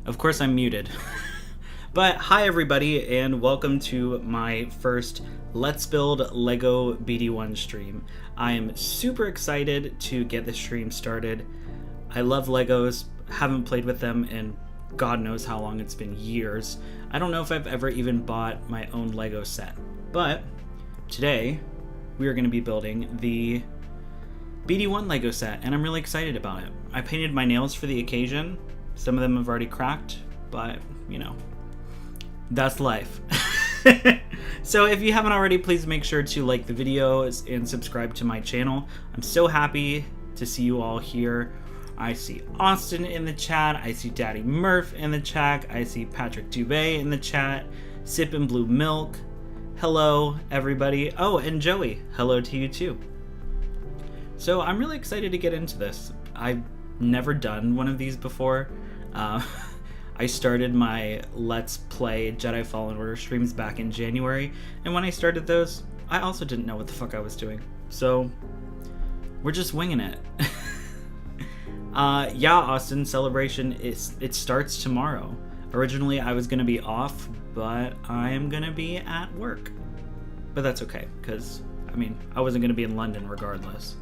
Of course I'm muted. But hi everybody, and welcome to my first Let's Build Lego BD-1 stream. I am super excited to get this stream started. I love Legos, haven't played with them in God knows how long, it's been years. I don't know if I've ever even bought my own Lego set. But today we are going to be building the BD-1 Lego set, and I'm really excited about it. I painted my nails for the occasion. Some of them have already cracked, but, you know, that's life. So if you haven't already, please make sure to like the videos and subscribe to my channel. I'm so happy to see you all here. I see Austin in the chat. I see Daddy Murph in the chat. I see Patrick Dubé in the chat. Sippin' Blue Milk. Hello, everybody. Oh, and Joey. Hello to you, too. So I'm really excited to get into this. I've never done one of these before. I started my Let's Play Jedi Fallen Order streams back in January, and when I started those, I also didn't know what the fuck I was doing. So, we're just winging it. Yeah, Austin, Celebration, it starts tomorrow. Originally, I was going to be off, but I am going to be at work. But that's okay, because, I mean, I wasn't going to be in London regardless.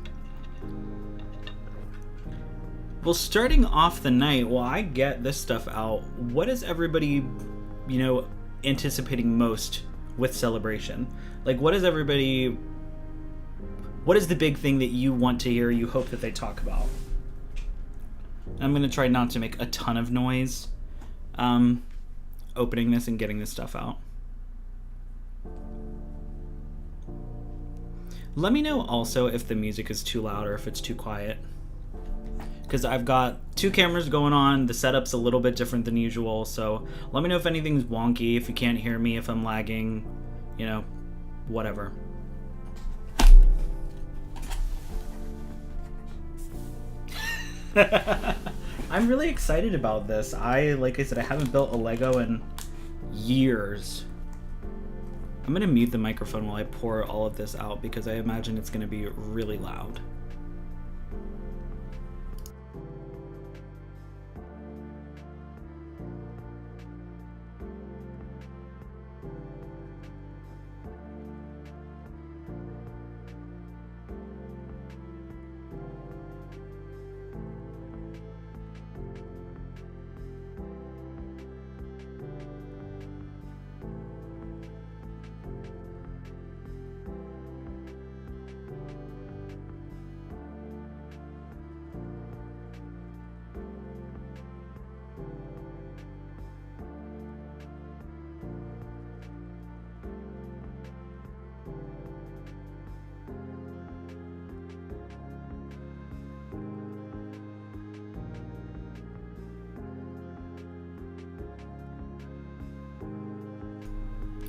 Well, starting off the night, while I get this stuff out, what is everybody, you know, anticipating most with Celebration? Like, what is the big thing that you want to hear, you hope that they talk about? I'm going to try not to make a ton of noise opening this and getting this stuff out. Let me know also if the music is too loud or if it's too quiet. Because I've got two cameras going on, the setup's a little bit different than usual, so let me know if anything's wonky, if you can't hear me, if I'm lagging, you know, whatever. I'm really excited about this. Like I said, I haven't built a Lego in years. I'm going to mute the microphone while I pour all of this out because I imagine it's going to be really loud.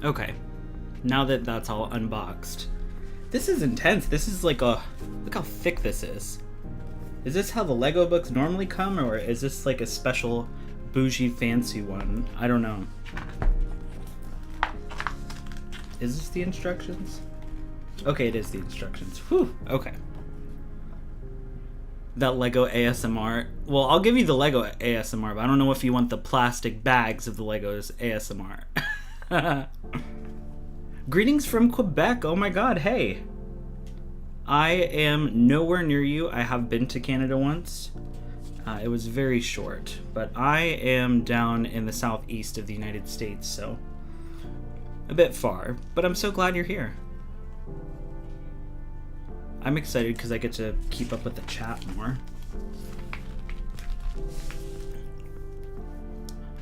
Okay, now that that's all unboxed. This is intense. This is like a... Look how thick this is. Is this how the Lego books normally come, or is this like a special bougie fancy one? I don't know. Is this the instructions? Okay, it is the instructions. Whew, okay. That Lego ASMR. Well, I'll give you the Lego ASMR, but I don't know if you want the plastic bags of the Legos ASMR. Greetings from Quebec. Oh my god, hey. I am nowhere near you. I have been to Canada once. It was very short, but I am down in the southeast of the United States, so a bit far, but I'm so glad you're here. I'm excited because I get to keep up with the chat more.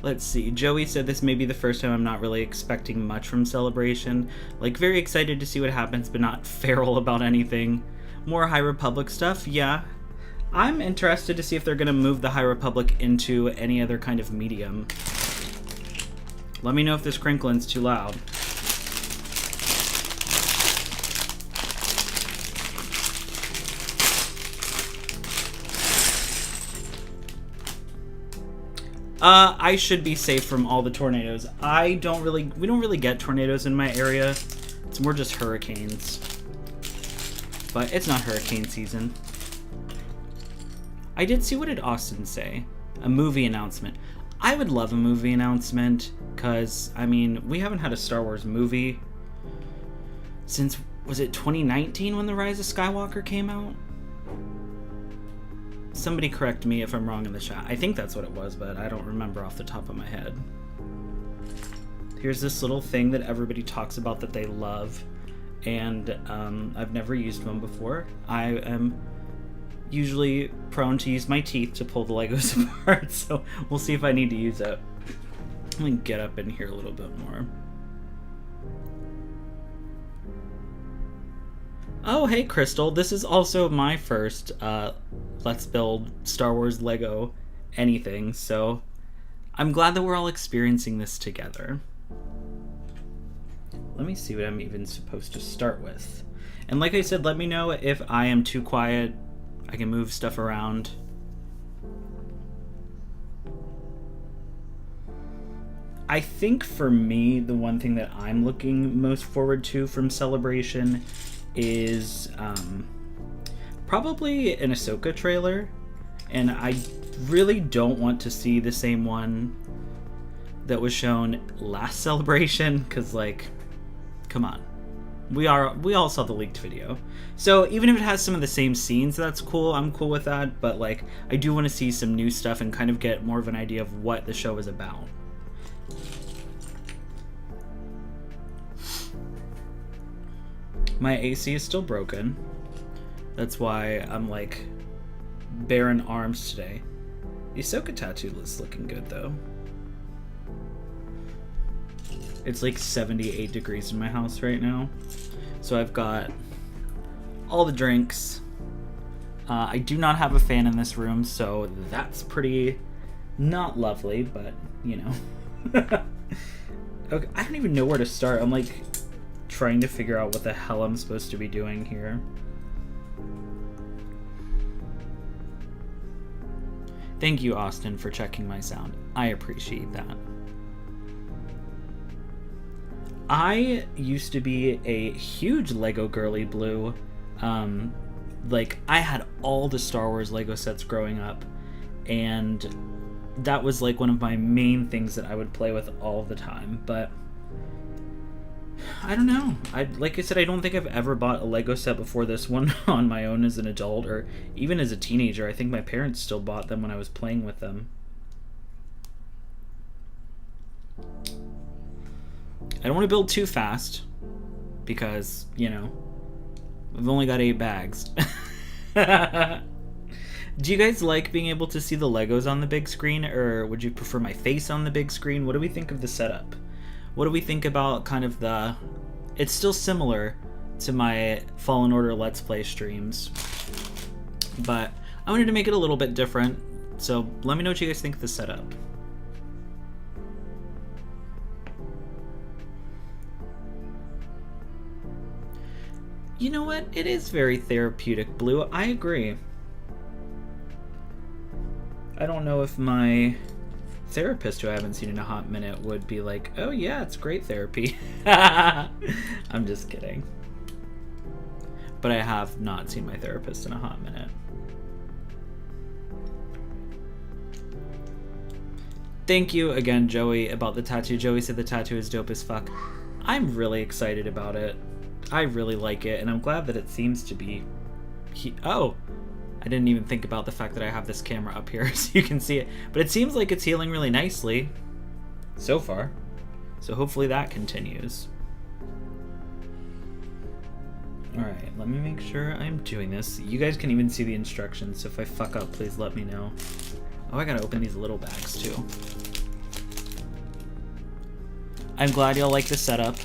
Let's see, Joey said this may be the first time I'm not really expecting much from Celebration. Like, very excited to see what happens, but not feral about anything. More High Republic stuff, yeah. I'm interested to see if they're going to move the High Republic into any other kind of medium. Let me know if this crinkling's too loud. I should be safe from all the tornadoes. We don't really get tornadoes in my area. It's more just hurricanes. But it's not hurricane season. I did see, what did Austin say? A movie announcement. I would love a movie announcement, because, I mean, we haven't had a Star Wars movie since, was it 2019 when The Rise of Skywalker came out? Somebody correct me if I'm wrong in the chat. I think that's what it was, but I don't remember off the top of my head. Here's this little thing that everybody talks about that they love, and I've never used one before. I am usually prone to use my teeth to pull the Legos apart, so we'll see if I need to use it. Let me get up in here a little bit more. Oh, hey, Crystal. This is also my first Let's Build Star Wars Lego anything, so I'm glad that we're all experiencing this together. Let me see what I'm even supposed to start with. And like I said, let me know if I am too quiet. I can move stuff around. I think for me, the one thing that I'm looking most forward to from Celebration is probably an Ahsoka trailer. And I really don't want to see the same one that was shown last Celebration, because, like, come on. We all saw the leaked video. So even if it has some of the same scenes, that's cool. I'm cool with that. But, like, I do want to see some new stuff and kind of get more of an idea of what the show is about. My AC is still broken. That's why I'm, like, barren arms today. The Ahsoka tattoo is looking good, though. It's like 78 degrees in my house right now. So I've got all the drinks. I do not have a fan in this room, so that's pretty not lovely, but, you know. Okay, I don't even know where to start. I'm, like, trying to figure out what the hell I'm supposed to be doing here. Thank you, Austin, for checking my sound. I appreciate that. I used to be a huge Lego girly blue. Like, I had all the Star Wars Lego sets growing up, and that was like one of my main things that I would play with all the time. But I don't know. Like I said, I don't think I've ever bought a Lego set before this one on my own as an adult, or even as a teenager. I think my parents still bought them when I was playing with them. I don't want to build too fast because, you know, I've only got 8 bags. Do you guys like being able to see the Legos on the big screen, or would you prefer my face on the big screen? What do we think of the setup? What do we think about kind of the... It's still similar to my Fallen Order Let's Play streams, but I wanted to make it a little bit different, so let me know what you guys think of the setup. You know what? It is very therapeutic blue. I agree. I don't know if my therapist, who I haven't seen in a hot minute, would be like, oh yeah, it's great therapy. I'm just kidding. But I have not seen my therapist in a hot minute. Thank you again, Joey, about the tattoo. Joey said the tattoo is dope as fuck. I'm really excited about it. I really like it, and I'm glad that it seems to be... Oh! I didn't even think about the fact that I have this camera up here so you can see it. But it seems like it's healing really nicely so far. So hopefully that continues. Alright, let me make sure I'm doing this. You guys can even see the instructions, so if I fuck up, please let me know. Oh, I gotta open these little bags too. I'm glad y'all like the setup.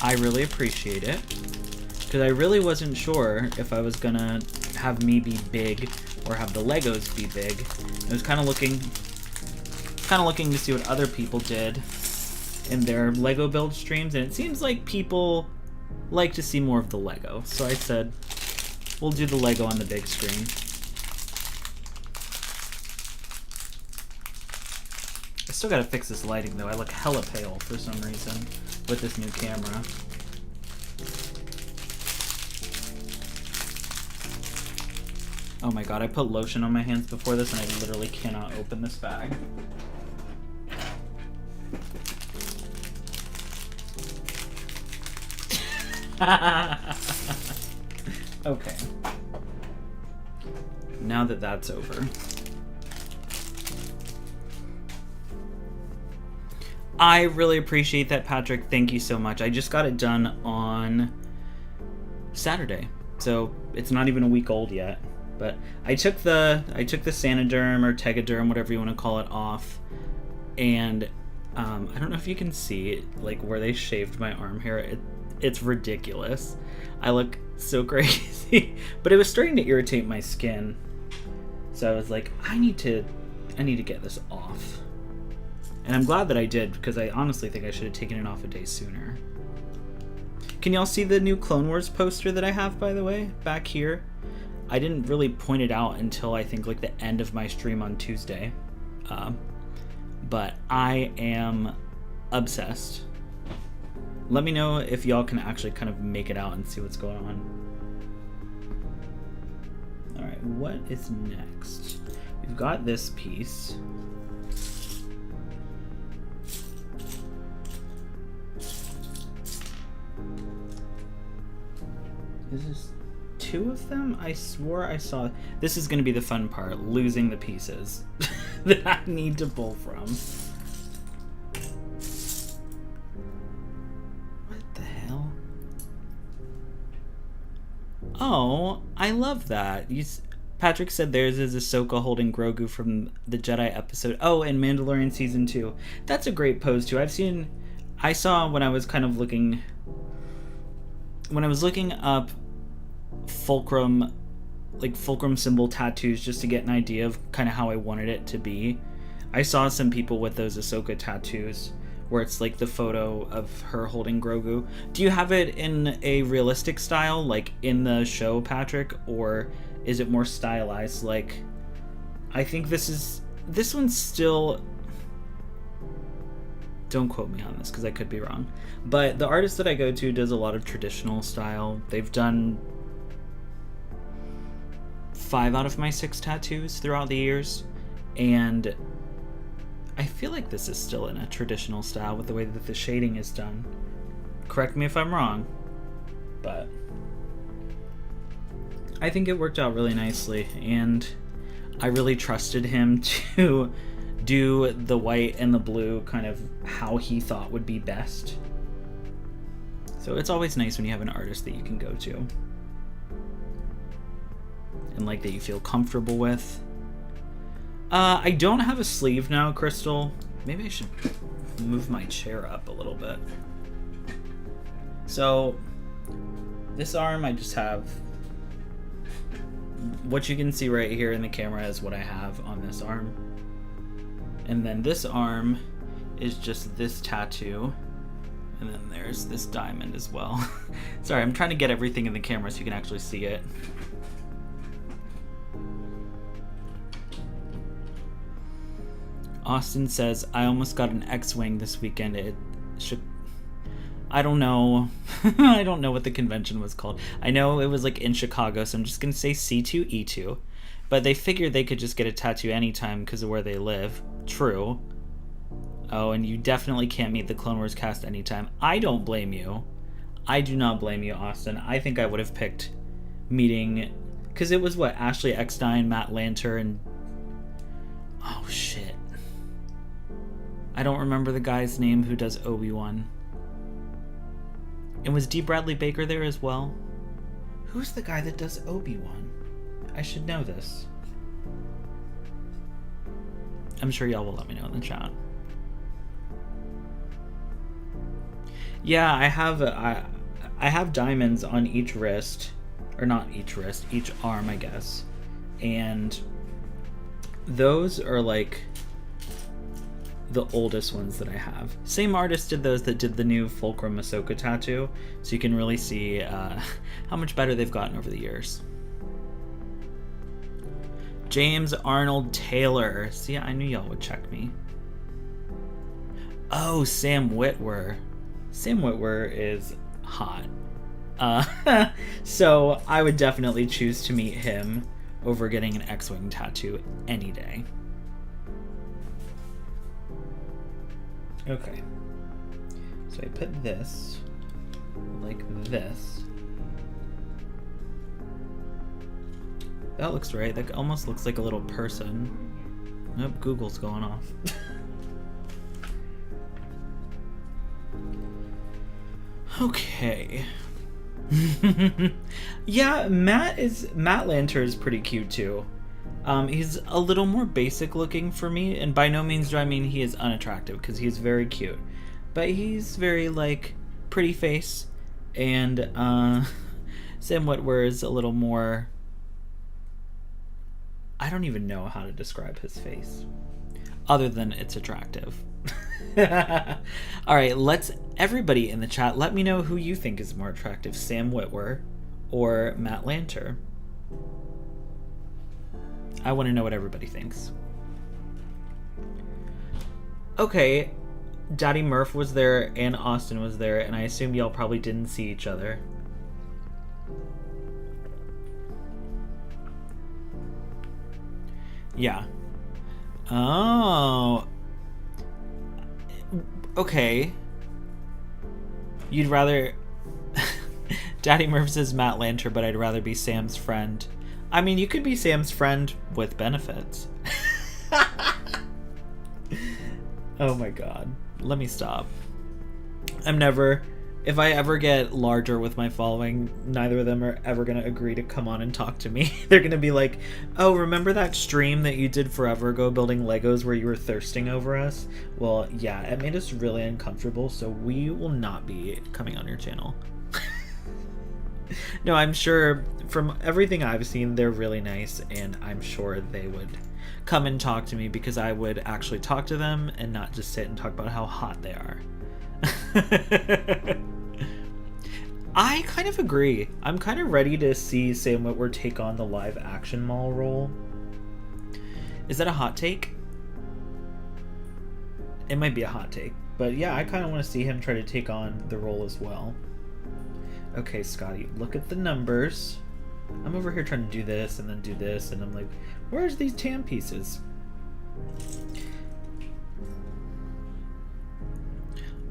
I really appreciate it, because I really wasn't sure if I was gonna have me be big or have the Legos be big. I was kind of looking to see what other people did in their Lego build streams, and it seems like people like to see more of the Lego. So I said, we'll do the Lego on the big screen. Still gotta fix this lighting though. I look hella pale for some reason with this new camera. Oh my god, I put lotion on my hands before this and I literally cannot open this bag. Okay. Now that that's over. I really appreciate that, Patrick. Thank you so much. I just got it done on Saturday, so it's not even a week old yet. But I took the Sanoderm or Tegaderm, whatever you want to call it, off, and I don't know if you can see like where they shaved my arm hair. It's ridiculous. I look so crazy, but it was starting to irritate my skin, so I was like, I need to get this off. And I'm glad that I did, because I honestly think I should have taken it off a day sooner. Can y'all see the new Clone Wars poster that I have, by the way, back here? I didn't really point it out until I think like the end of my stream on Tuesday. But I am obsessed. Let me know if y'all can actually kind of make it out and see what's going on. Alright, what is next? We've got this piece. Is this 2 of them? I swore I saw... This is going to be the fun part, losing the pieces that I need to pull from. What the hell? Oh, I love that. Patrick said theirs is Ahsoka holding Grogu from the Jedi episode. Oh, and Mandalorian Season 2. That's a great pose, too. I saw when I was kind of looking... When I was looking up fulcrum symbol tattoos just to get an idea of kind of how I wanted it to be, I saw some people with those Ahsoka tattoos where it's like the photo of her holding Grogu. Do you have it in a realistic style like in the show, Patrick, or is it more stylized? Like, I think this one's still... Don't quote me on this because I could be wrong, but the artist that I go to does a lot of traditional style. They've done 5 out of my 6 tattoos throughout the years, and I feel like this is still in a traditional style with the way that the shading is done. Correct me if I'm wrong, but I think it worked out really nicely, and I really trusted him to do the white and the blue kind of how he thought would be best. So it's always nice when you have an artist that you can go to and like that you feel comfortable with. I don't have a sleeve now, Crystal. Maybe I should move my chair up a little bit. So this arm, I just have what you can see right here in the camera is what I have on this arm. And then this arm is just this tattoo. And then there's this diamond as well. Sorry, I'm trying to get everything in the camera so you can actually see it. Austin says, I almost got an X-Wing this weekend. It should... I don't know. I don't know what the convention was called. I know it was like in Chicago, so I'm just going to say C2E2. But they figured they could just get a tattoo anytime because of where they live. True. Oh, and you definitely can't meet the Clone Wars cast anytime. I don't blame you. I do not blame you, Austin. I think I would have picked meeting... Because it was what? Ashley Eckstein, Matt Lanter, and... Oh, shit. I don't remember the guy's name who does Obi-Wan. And was D. Bradley Baker there as well? Who's the guy that does Obi-Wan? I should know this. I'm sure y'all will let me know in the chat. Yeah, I have diamonds on each wrist, or not each wrist, each arm, I guess. And those are like the oldest ones that I have. Same artist did those that did the new Fulcrum Ahsoka tattoo, so you can really see how much better they've gotten over the years. James Arnold Taylor. See, I knew y'all would check me. Oh, Sam Witwer. Sam Witwer is hot. So I would definitely choose to meet him over getting an X-Wing tattoo any day. Okay. So I put this like this. That looks right. That almost looks like a little person. Nope, Google's going off. Okay. Yeah, Matt Lanter is pretty cute too. He's a little more basic looking for me, and by no means do I mean he is unattractive, because he is very cute. But he's very, like, pretty face, and Sam Witwer is a little more... I don't even know how to describe his face, other than it's attractive. Alright, everybody in the chat, let me know who you think is more attractive, Sam Witwer or Matt Lanter. I want to know what everybody thinks. Okay, Daddy Murph was there and Austin was there, and I assume y'all probably didn't see each other. Yeah. Oh. Okay. You'd rather... Daddy Murph says Matt Lanter, but I'd rather be Sam's friend. I mean, you could be Sam's friend with benefits. Oh my god. Let me stop. If I ever get larger with my following, neither of them are ever going to agree to come on and talk to me. They're going to be like, oh, remember that stream that you did forever ago building Legos where you were thirsting over us? Well, yeah, it made us really uncomfortable, so we will not be coming on your channel. No, I'm sure from everything I've seen, they're really nice, and I'm sure they would come and talk to me because I would actually talk to them and not just sit and talk about how hot they are. I kind of agree. I'm kind of ready to see Sam Witwer take on the live action Maul role. Is that a hot take? It might be a hot take, but yeah, I kind of want to see him try to take on the role as well. Okay, Scotty, look at the numbers. I'm over here trying to do this and then do this, and I'm like, where's these TAM pieces?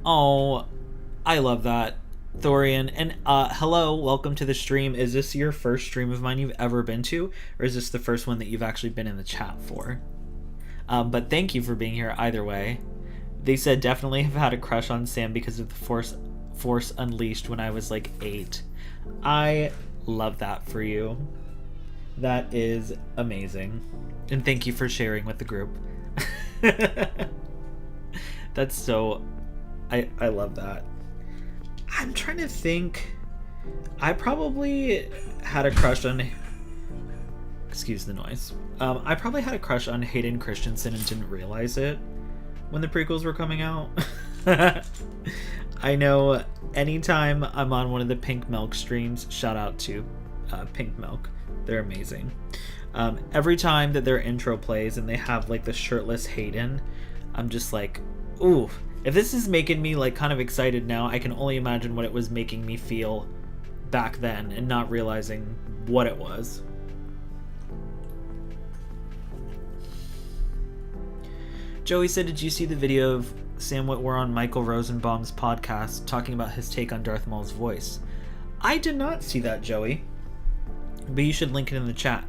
Oh, I love that, Thorian. And hello, welcome to the stream. Is this your first stream of mine you've ever been to, or is this the first one that you've actually been in the chat for? But thank you for being here either way. They said definitely have had a crush on Sam because of the Force Unleashed when I was like 8. I love that for you. That is amazing. And thank you for sharing with the group. That's so... I love that. I'm trying to think. I probably had a crush on... Excuse the noise. I probably had a crush on Hayden Christensen and didn't realize it when the prequels were coming out. I know anytime I'm on one of the Pink Milk streams, shout out to Pink Milk. They're amazing. Every time that their intro plays and they have like the shirtless Hayden, I'm just like, ooh. If this is making me like kind of excited now, I can only imagine what it was making me feel back then and not realizing what it was. Joey said, did you see the video of Sam Witwer on Michael Rosenbaum's podcast talking about his take on Darth Maul's voice? I did not see that, Joey. But you should link it in the chat.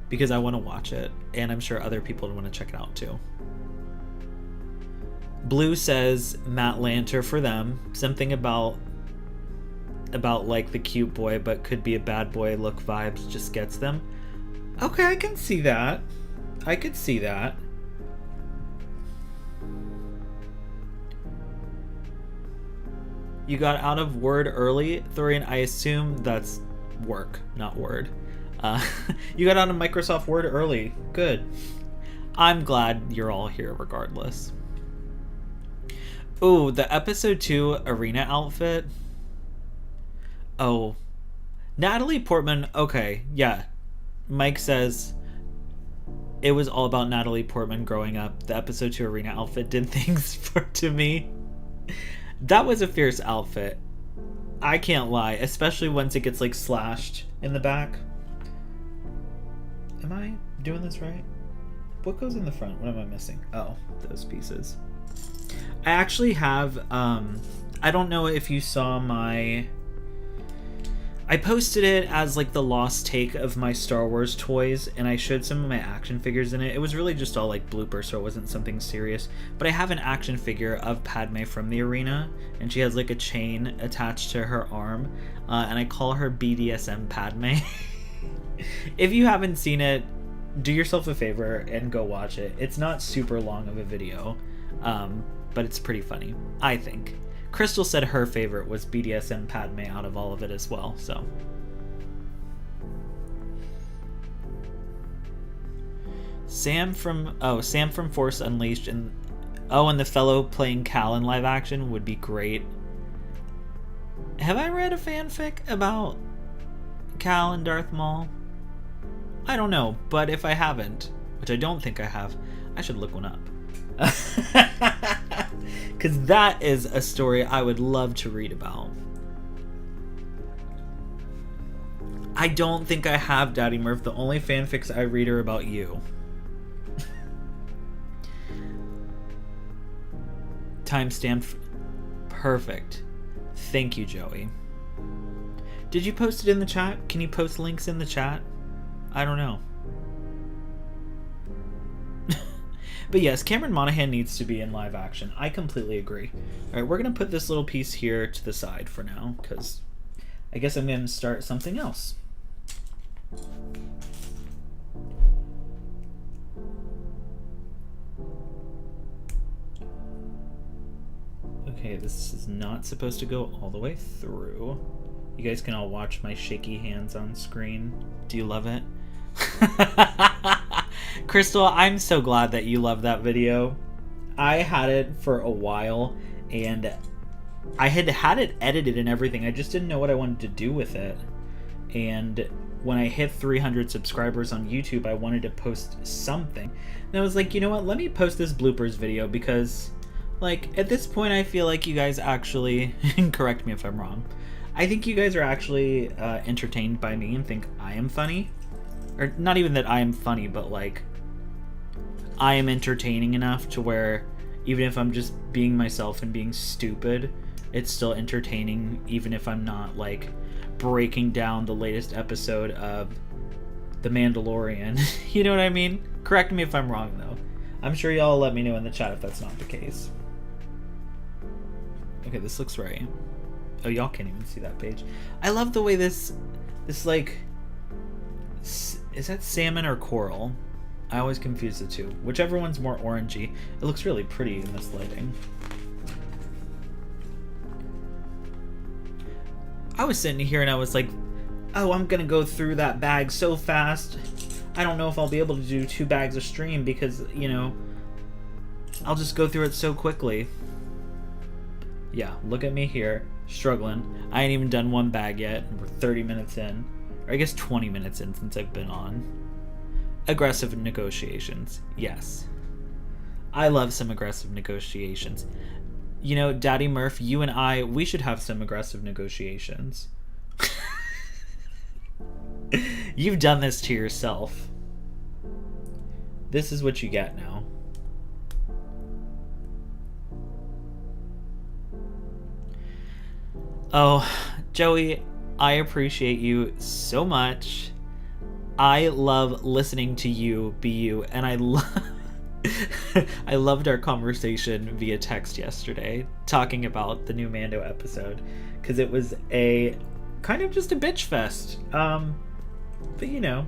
Because I want to watch it, and I'm sure other people would want to check it out too. Blue says Matt Lanter for them. Something about like the cute boy but could be a bad boy look vibes just gets them. Okay, I can see that. I could see that. You got out of Word early, Thorian. I assume that's work, not Word. You got out of Microsoft Word early. Good. I'm glad you're all here regardless. Ooh, the episode 2 arena outfit. Oh. Natalie Portman, okay, yeah. Mike says, it was all about Natalie Portman growing up. The episode 2 arena outfit did things to me. That was a fierce outfit. I can't lie, especially once it gets like slashed in the back. Am I doing this right? What goes in the front? What am I missing? Oh, those pieces. I actually have, I don't know if you saw I posted it as like the lost take of my Star Wars toys, and I showed some of my action figures in it. It was really just all like bloopers, so it wasn't something serious. But I have an action figure of Padme from the arena, and she has like a chain attached to her arm, and I call her BDSM Padme. If you haven't seen it, do yourself a favor and go watch it. It's not super long of a video, but it's pretty funny, I think. Crystal said her favorite was BDSM Padme out of all of it as well, so. Sam from Force Unleashed and the fellow playing Cal in live action would be great. Have I read a fanfic about Cal and Darth Maul? I don't know, but if I haven't, which I don't think I have, I should look one up. Because that is a story I would love to read about. I don't think I have, Daddy Murph. The only fanfics I read are about you. Timestamp. Perfect. Thank you, Joey. Did you post it in the chat? Can you post links in the chat? I don't know. But yes, Cameron Monaghan needs to be in live action. I completely agree. Alright, we're going to put this little piece here to the side for now, because I guess I'm going to start something else. Okay, this is not supposed to go all the way through. You guys can all watch my shaky hands on screen. Do you love it? Crystal, I'm so glad that you love that video. I had it for a while, and I had it edited and everything. I just didn't know what I wanted to do with it. And when I hit 300 subscribers on YouTube, I wanted to post something. And I was like, you know what? Let me post this bloopers video because, like, at this point, I feel like you guys actually, and correct me if I'm wrong, I think you guys are actually entertained by me and think I am funny. Or not even that I am funny, but like I am entertaining enough to where even if I'm just being myself and being stupid, it's still entertaining, even if I'm not like breaking down the latest episode of The Mandalorian. You know what I mean? Correct me if I'm wrong though. I'm sure y'all let me know in the chat if that's not the case. Okay, this looks right. Oh, y'all can't even see that page. I love the way this like, is that salmon or coral? I always confuse the two. Whichever one's more orangey. It looks really pretty in this lighting. I was sitting here and I was like, oh, I'm gonna go through that bag so fast. I don't know if I'll be able to do 2 bags a stream because, you know, I'll just go through it so quickly. Yeah, look at me here, struggling. I ain't even done 1 bag yet. We're 30 minutes in. Or I guess 20 minutes in since I've been on. Aggressive negotiations. Yes. I love some aggressive negotiations. You know, Daddy Murph, you and I, we should have some aggressive negotiations. You've done this to yourself. This is what you get now. Oh, Joey, I appreciate you so much. I love listening to you be you, and I loved our conversation via text yesterday, talking about the new Mando episode, because it was a kind of just a bitch fest. But you know,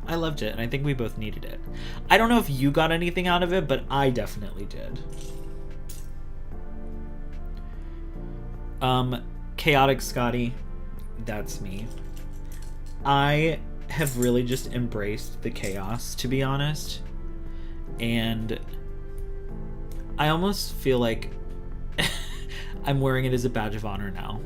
I loved it, and I think we both needed it. I don't know if you got anything out of it, but I definitely did. Chaotic Scotty, that's me. I have really just embraced the chaos, to be honest, and I almost feel like I'm wearing it as a badge of honor now.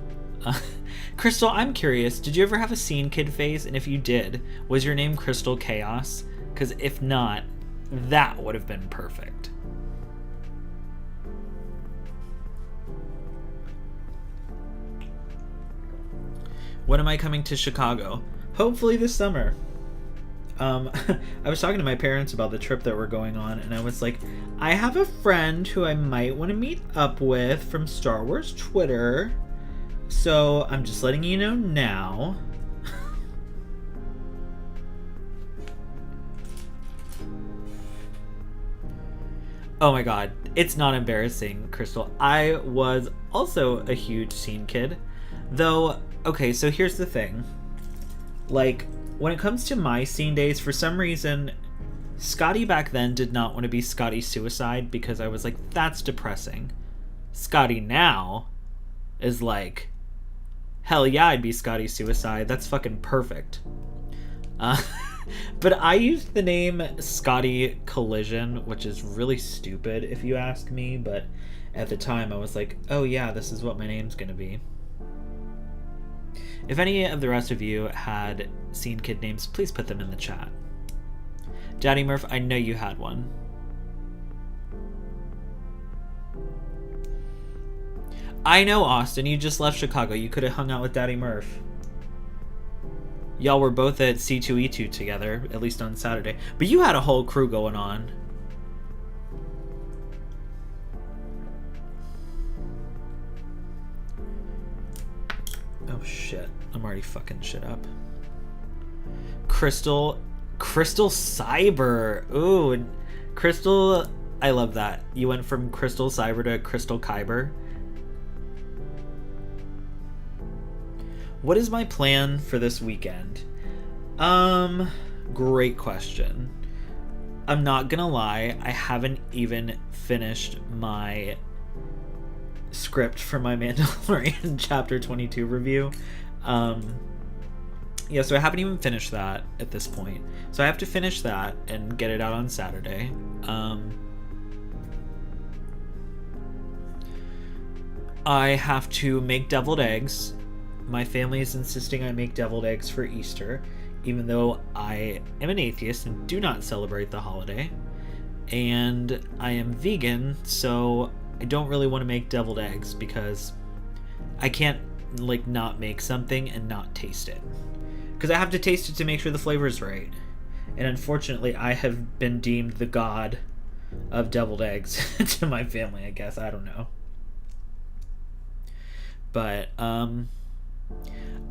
Crystal, I'm curious, did you ever have a scene kid phase? And if you did, was your name Crystal Chaos? Because if not, that would have been perfect. When am I coming to Chicago? Hopefully this summer. I was talking to my parents about the trip that we're going on, and I was like, I have a friend who I might want to meet up with from Star Wars Twitter. So I'm just letting you know now. Oh my god, it's not embarrassing, Crystal. I was also a huge scene kid. Though, okay, so here's the thing. Like, when it comes to my scene days, for some reason, Scotty back then did not want to be Scotty Suicide because I was like, that's depressing. Scotty now is like, hell yeah, I'd be Scotty Suicide. That's fucking perfect. But I used the name Scotty Collision, which is really stupid if you ask me, but at the time I was like, oh yeah, this is what my name's gonna be. If any of the rest of you had scene kid names, please put them in the chat. Daddy Murph, I know you had one. I know, Austin, you just left Chicago. You could have hung out with Daddy Murph. Y'all were both at C2E2 together, at least on Saturday. But you had a whole crew going on. Oh shit, I'm already fucking shit up. Crystal Cyber. Ooh, Crystal, I love that. You went from Crystal Cyber to Crystal Kyber. What is my plan for this weekend? Great question. I'm not gonna lie, I haven't even finished my script for my Mandalorian Chapter 22 review. Yeah, so I haven't even finished that at this point. So I have to finish that and get it out on Saturday. I have to make deviled eggs. My family is insisting I make deviled eggs for Easter, even though I am an atheist and do not celebrate the holiday. And I am vegan, so I don't really want to make deviled eggs because I can't, like, not make something and not taste it. Because I have to taste it to make sure the flavor is right. And unfortunately, I have been deemed the god of deviled eggs to my family, I guess. I don't know. But,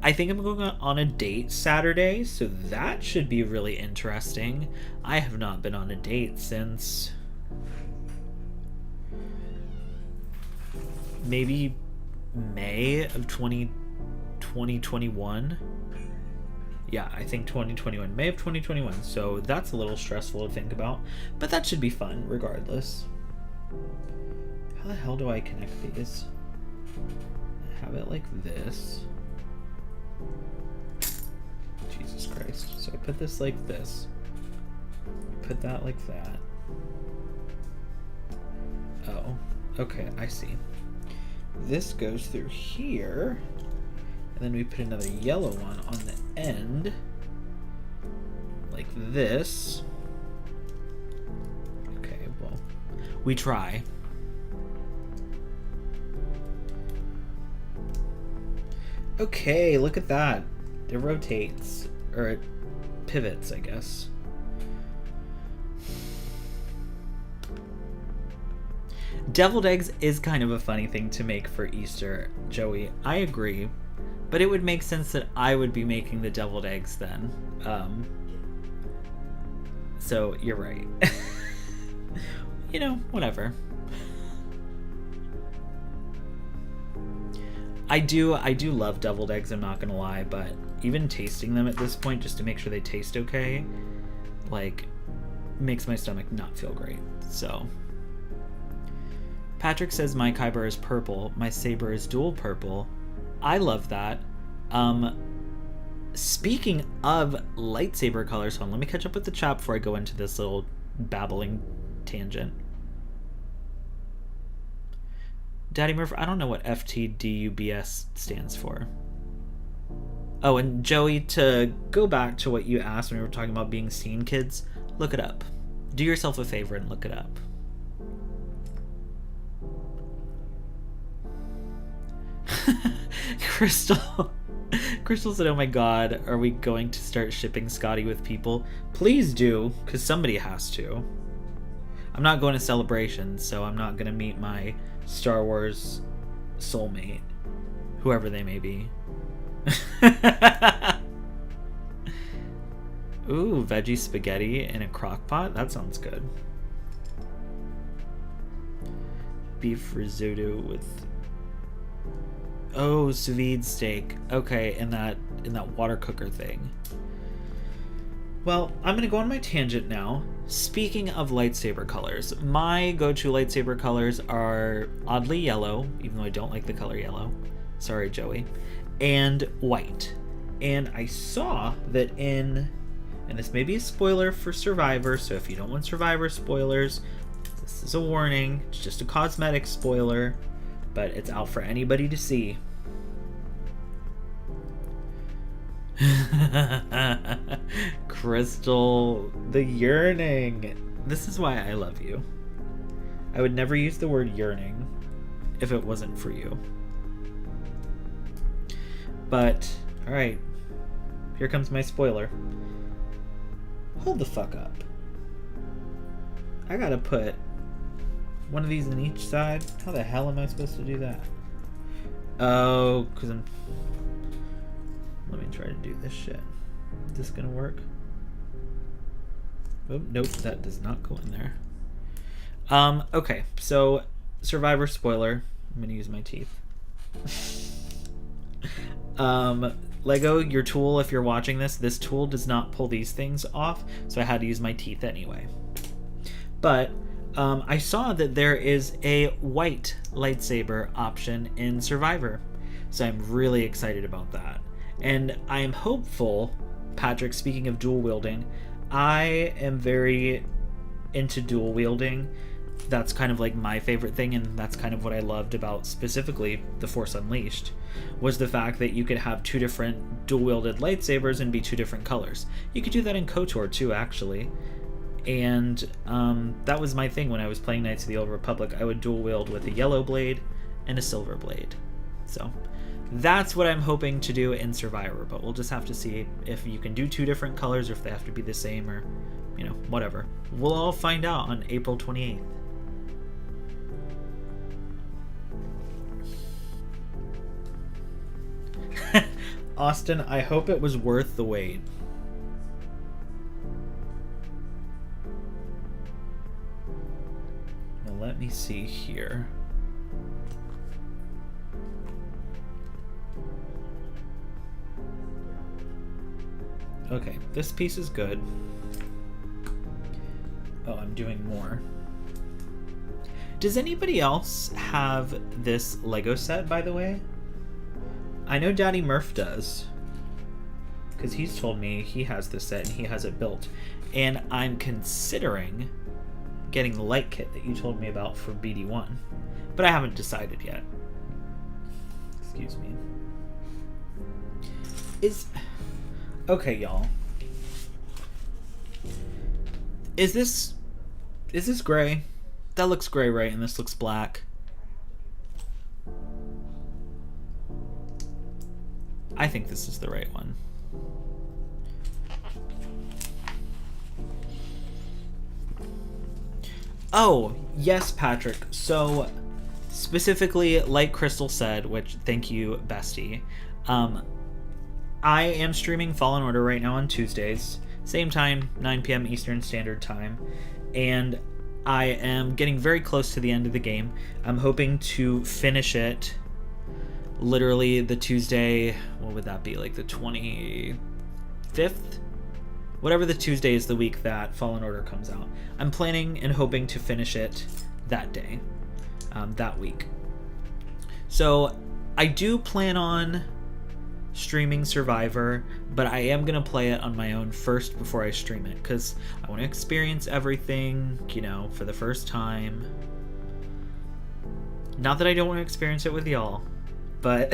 I think I'm going on a date Saturday, so that should be really interesting. I have not been on a date since maybe May of 2021. Yeah, I think 2021. May of 2021. So that's a little stressful to think about, but that should be fun regardless. How the hell do I connect these? Have it like this. Jesus Christ. So I put this like this. Put that like that. Oh, okay, I see. This goes through here. And then we put another yellow one on the end. Like this. Okay, well, we try. Okay, look at that. It rotates. Or it pivots, I guess. Deviled eggs is kind of a funny thing to make for Easter, Joey. I agree. But it would make sense that I would be making the deviled eggs then. So you're right. You know, whatever. I do love deviled eggs, I'm not gonna lie, but even tasting them at this point just to make sure they taste okay, like, makes my stomach not feel great. So Patrick says my Kyber is purple, my saber is dual purple. I love that. Speaking of lightsaber colors, hold on, let me catch up with the chat before I go into this little babbling tangent. Daddy Murph, I don't know what FTDUBS stands for. Oh, and Joey, to go back to what you asked when we were talking about being scene kids, Look it up. Do yourself a favor and look it up. Crystal said, oh my god, are we going to start shipping Scotty with people? Please do, because somebody has to. I'm not going to Celebration, so I'm not going to meet my Star Wars soulmate, whoever they may be. Ooh, veggie spaghetti in a crock pot? That sounds good. Beef risotto with... Oh, sous vide steak. Okay, in that water cooker thing. Well, I'm going to go on my tangent now. Speaking of lightsaber colors, my go-to lightsaber colors are oddly yellow, even though I don't like the color yellow. Sorry, Joey. And white. And I saw that in... And this may be a spoiler for Survivor, so if you don't want Survivor spoilers, this is a warning. It's just a cosmetic spoiler, but it's out for anybody to see. Crystal, the yearning. This is why I love you. I would never use the word yearning if it wasn't for you. But, alright. Here comes my spoiler. Hold the fuck up. I gotta put one of these in each side. How the hell am I supposed to do that? Oh, because I'm... Let me try to do this shit. Is this gonna work? Oh, nope, that does not go in there. Okay, so Survivor spoiler. I'm gonna use my teeth. Lego, your tool, if you're watching this tool does not pull these things off, so I had to use my teeth anyway. But I saw that there is a white lightsaber option in Survivor, so I'm really excited about that. And I am hopeful, Patrick, speaking of dual wielding, I am very into dual wielding. That's kind of like my favorite thing, and that's kind of what I loved about specifically The Force Unleashed, was the fact that you could have two different dual-wielded lightsabers and be two different colors. You could do that in KOTOR too, actually. And that was my thing when I was playing Knights of the Old Republic. I would dual-wield with a yellow blade and a silver blade. So that's what I'm hoping to do in Survivor, but we'll just have to see if you can do two different colors or if they have to be the same, or, you know, whatever. We'll all find out on April 28th. Austin, I hope it was worth the wait. Now let me see here. Okay, this piece is good. Oh, I'm doing more. Does anybody else have this Lego set, by the way? I know Daddy Murph does, because he's told me he has this set and he has it built. And I'm considering getting the light kit that you told me about for BD-1, but I haven't decided yet. Excuse me. Okay, y'all. Is this gray? That looks gray, right? And this looks black. I think this is the right one. Oh, yes, Patrick. So, specifically, like Crystal said, which, thank you, bestie, I am streaming Fallen Order right now on Tuesdays. Same time, 9 p.m. Eastern Standard Time. And I am getting very close to the end of the game. I'm hoping to finish it literally the Tuesday, what would that be, like the 25th? Whatever the Tuesday is the week that Fallen Order comes out. I'm planning and hoping to finish it that day, that week. So I do plan on streaming Survivor, but I am going to play it on my own first before I stream it, because I want to experience everything, you know, for the first time. Not that I don't want to experience it with y'all, but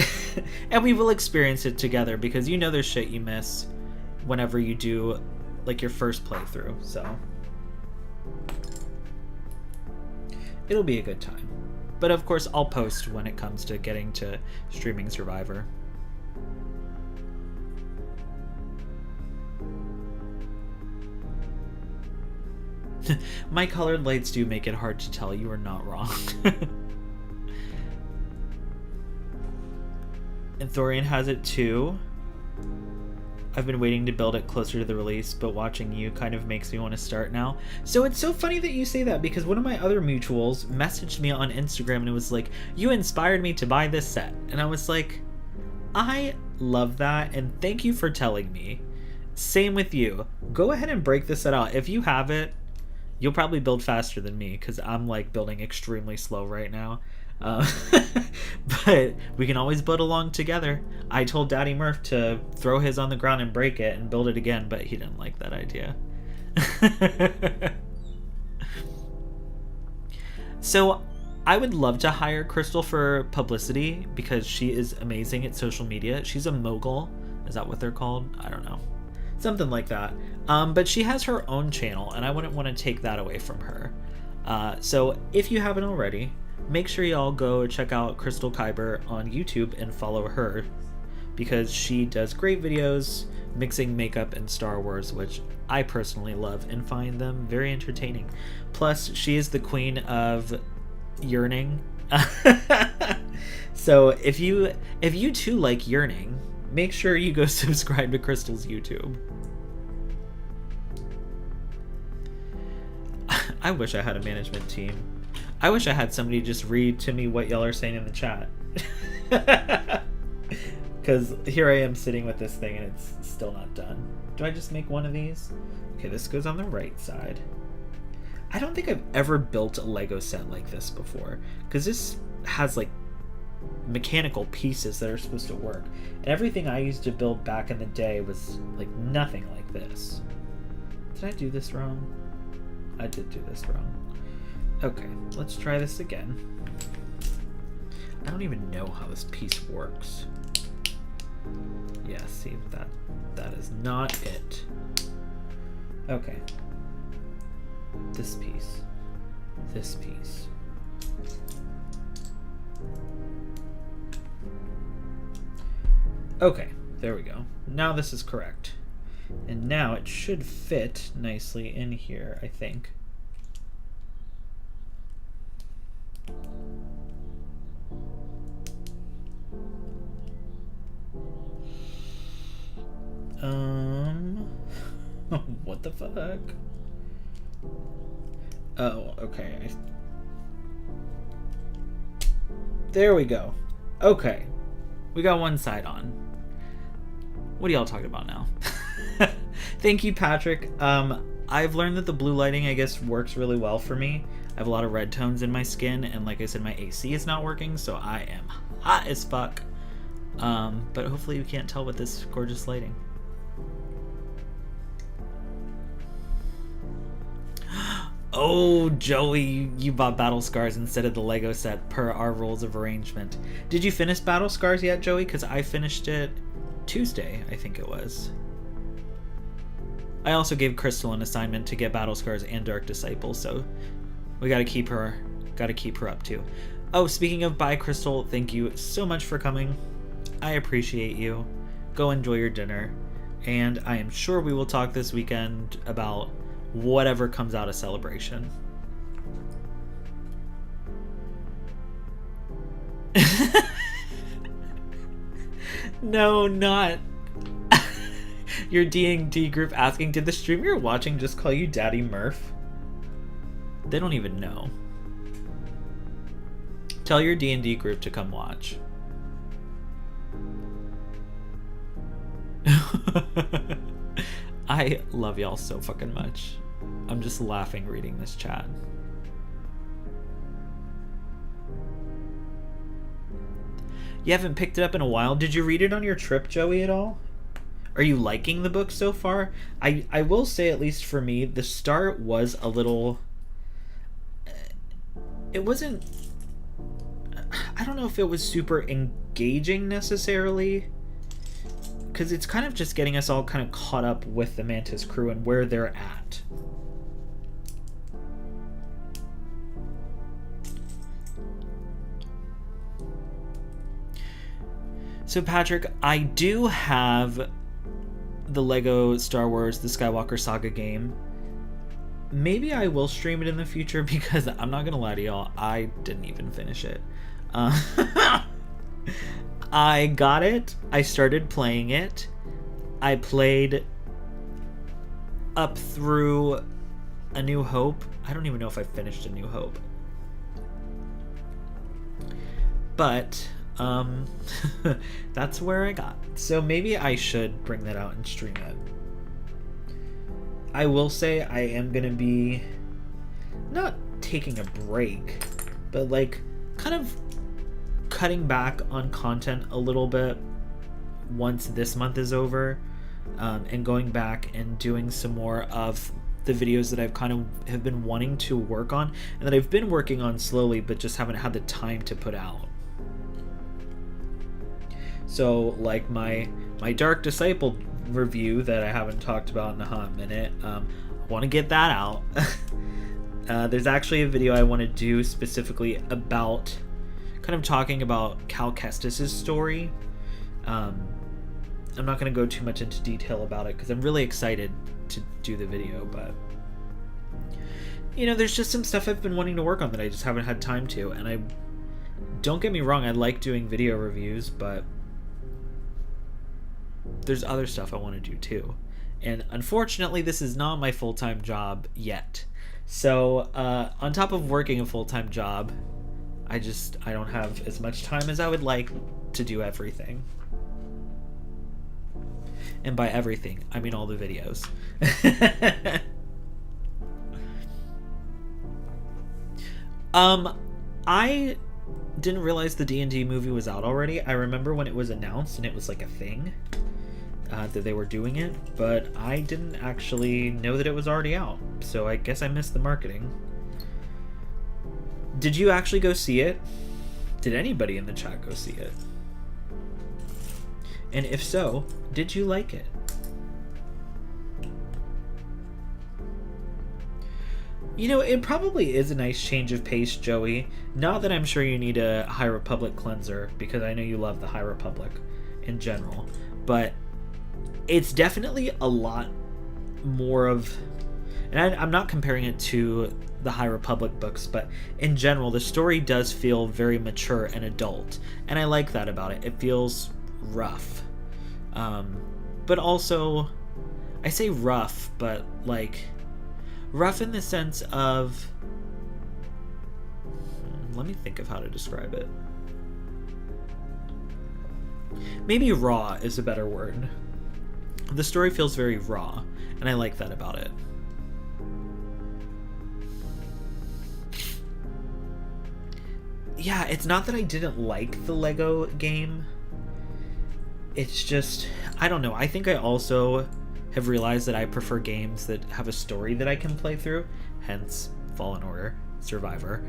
and we will experience it together, because you know there's shit you miss whenever you do like your first playthrough. So It'll be a good time. But of course, I'll post when it comes to getting to streaming Survivor. My colored lights do make it hard to tell. You are not wrong. And Thorian has it too. I've been waiting to build it closer to the release, but watching you kind of makes me want to start now. So it's so funny that you say that, because one of my other mutuals messaged me on Instagram and it was like, you inspired me to buy this set. And I was like, I love that, and thank you for telling me. Same with you. Go ahead and break this set out. If you have it, you'll probably build faster than me, because I'm like building extremely slow right now. But we can always build along together. I told Daddy Murph to throw his on the ground and break it and build it again, but he didn't like that idea. So I would love to hire Crystal for publicity, because she is amazing at social media. She's a mogul. Is that what they're called? I don't know. Something like that. But she has her own channel, and I wouldn't want to take that away from her. So if you haven't already, make sure y'all go check out Crystal Kyber on YouTube and follow her, because she does great videos mixing makeup and Star Wars, which I personally love and find them very entertaining. Plus, she is the queen of yearning. So if you too like yearning, make sure you go subscribe to Crystal's YouTube. I wish I had a management team. I wish I had somebody just read to me what y'all are saying in the chat. Because here I am sitting with this thing and it's still not done. Do I just make one of these? Okay, this goes on the right side. I don't think I've ever built a Lego set like this before, because this has like mechanical pieces that are supposed to work. And everything I used to build back in the day was like nothing like this. Did I do this wrong? I did do this wrong. Okay, let's try this again. I don't even know how this piece works. Yeah, see, that is not it. Okay. This piece. This piece. Okay, there we go. Now this is correct. And now it should fit nicely in here, I think. What the fuck? Oh, okay. There we go. Okay. We got one side on. What are y'all talking about now? Thank you, Patrick. I've learned that the blue lighting, I guess, works really well for me. I have a lot of red tones in my skin, and like I said, my AC is not working, so I am hot as fuck. But hopefully you can't tell with this gorgeous lighting. Oh, Joey, you bought Battle Scars instead of the Lego set per our rules of arrangement. Did you finish Battle Scars yet, Joey? Because I finished it Tuesday, I think it was. I also gave Crystal an assignment to get Battle Scars and Dark Disciples, so we gotta keep her up too. Oh, speaking of bye, Crystal, thank you so much for coming. I appreciate you. Go enjoy your dinner, and I am sure we will talk this weekend about whatever comes out of Celebration. No, not your D&D group asking, did the stream you're watching just call you Daddy Murph? They don't even know. Tell your D&D group to come watch. I love y'all so fucking much. I'm just laughing reading this chat. You haven't picked it up in a while. Did you read it on your trip, Joey, at all? Are you liking the book so far? I will say, at least for me, the start was a little... It wasn't... I don't know if it was super engaging necessarily, because it's kind of just getting us all kind of caught up with the Mantis crew and where they're at. So Patrick, I do have the Lego Star Wars The Skywalker Saga game. Maybe I will stream it in the future because I'm not gonna lie to y'all, I didn't even finish it. I got it, I started playing it, I played up through A New Hope. I don't even know if I finished A New Hope. But that's where I got. So maybe I should bring that out and stream it. I will say I am gonna be not taking a break, but like kind of cutting back on content a little bit once this month is over, and going back and doing some more of the videos that I've kind of have been wanting to work on and that I've been working on slowly but just haven't had the time to put out. So like my Dark Disciple review that I haven't talked about in a hot minute, I want to get that out. There's actually a video I want to do specifically about kind of talking about Cal Kestis' story. I'm not going to go too much into detail about it because I'm really excited to do the video, but you know, there's just some stuff I've been wanting to work on that I just haven't had time to. And I don't get me wrong, I like doing video reviews, but there's other stuff I want to do too. And unfortunately, this is not my full-time job yet. So on top of working a full-time job, I don't have as much time as I would like to do everything. And by everything, I mean all the videos. I didn't realize the D&D movie was out already. I remember when it was announced and it was like a thing that they were doing it, but I didn't actually know that it was already out. So I guess I missed the marketing. Did you actually go see it? Did anybody in the chat go see it? And if so, did you like it? You know, it probably is a nice change of pace, Joey. Not that I'm sure you need a High Republic cleanser, because I know you love the High Republic in general, but it's definitely a lot more of... And I'm not comparing it to the High Republic books, but in general, the story does feel very mature and adult, and I like that about it. It feels rough. But also, I say rough, but like... rough in the sense of... let me think of how to describe it. Maybe raw is a better word. The story feels very raw, and I like that about it. Yeah, it's not that I didn't like the Lego game. It's just, I don't know. I think I also have realized that I prefer games that have a story that I can play through, hence Fallen Order, Survivor.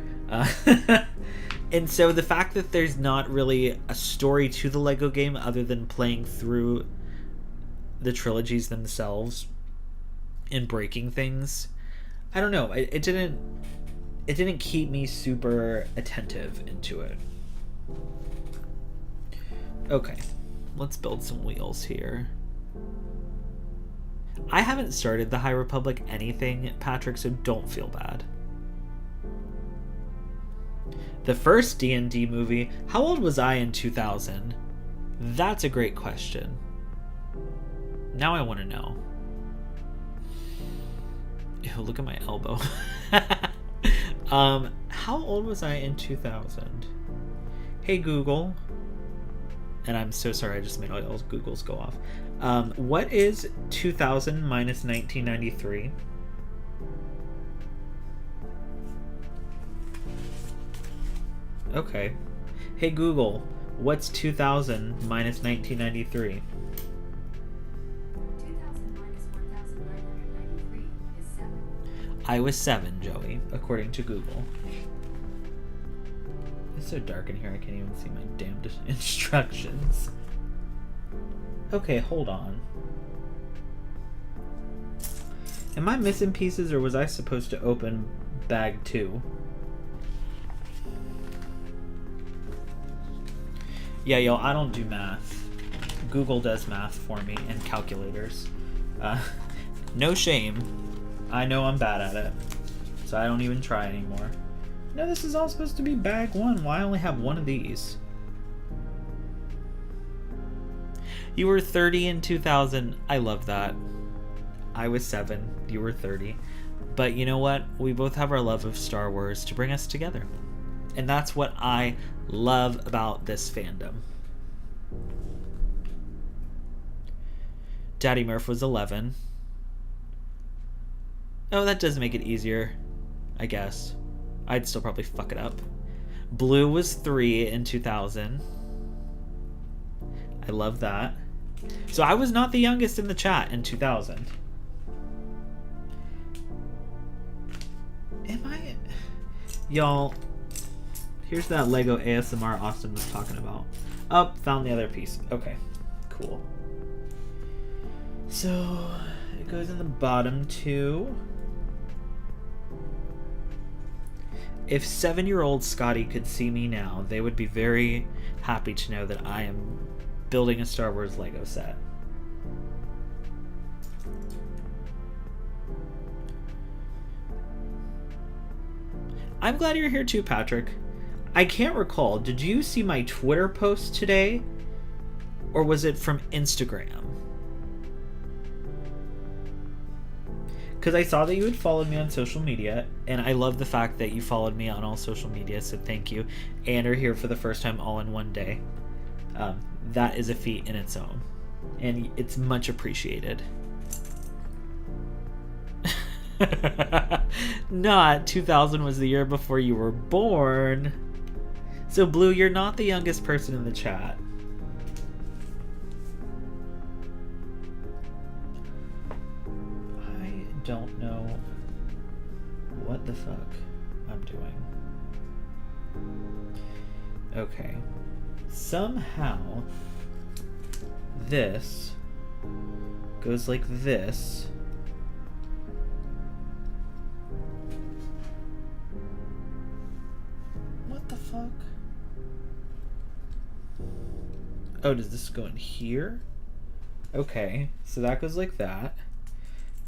And so the fact that there's not really a story to the Lego game other than playing through the trilogies themselves and breaking things, I don't know, it didn't keep me super attentive into it. Okay, let's build some wheels here. I haven't started the High Republic anything, Patrick, so don't feel bad. The first D&D movie, how old was I in 2000? That's a great question. Now I want to know. Ew, look at my elbow. How old was I in 2000? Hey Google. And I'm so sorry, I just made all those Googles go off. What is 2000 minus 1993? Okay. Hey Google, what's 2000 minus 1993? 2000 minus 1993 is 7. I was 7, Joey, according to Google. It's so dark in here I can't even see my damned instructions. Okay, hold on. Am I missing pieces, or was I supposed to open bag 2? Yeah, yo, I don't do math. Google does math for me and calculators. No shame. I know I'm bad at it, so I don't even try anymore. No, this is all supposed to be bag 1. Why only have one of these? You were 30 in 2000. I love that. I was 7. You were 30. But you know what? We both have our love of Star Wars to bring us together. And that's what I love about this fandom. Daddy Murph was 11. Oh, that does make it easier, I guess. I'd still probably fuck it up. Blue was 3 in 2000. I love that. So I was not the youngest in the chat in 2000. Am I? Y'all, here's that Lego ASMR Austin was talking about. Oh, found the other piece. Okay, cool. So it goes in the bottom too. If 7-year-old Scotty could see me now, they would be very happy to know that I am building a Star Wars Lego set. I'm glad you're here too, Patrick. I can't recall, did you see my Twitter post today? Or was it from Instagram? Because I saw that you had followed me on social media, and I love the fact that you followed me on all social media, so thank you. And are here for the first time all in one day. That is a feat in its own, and it's much appreciated. Not 2000 was the year before you were born. So Blue, you're not the youngest person in the chat. I don't know what the fuck I'm doing. Okay. Somehow this goes like this. What the fuck? Oh, does this go in here? Okay, so that goes like that.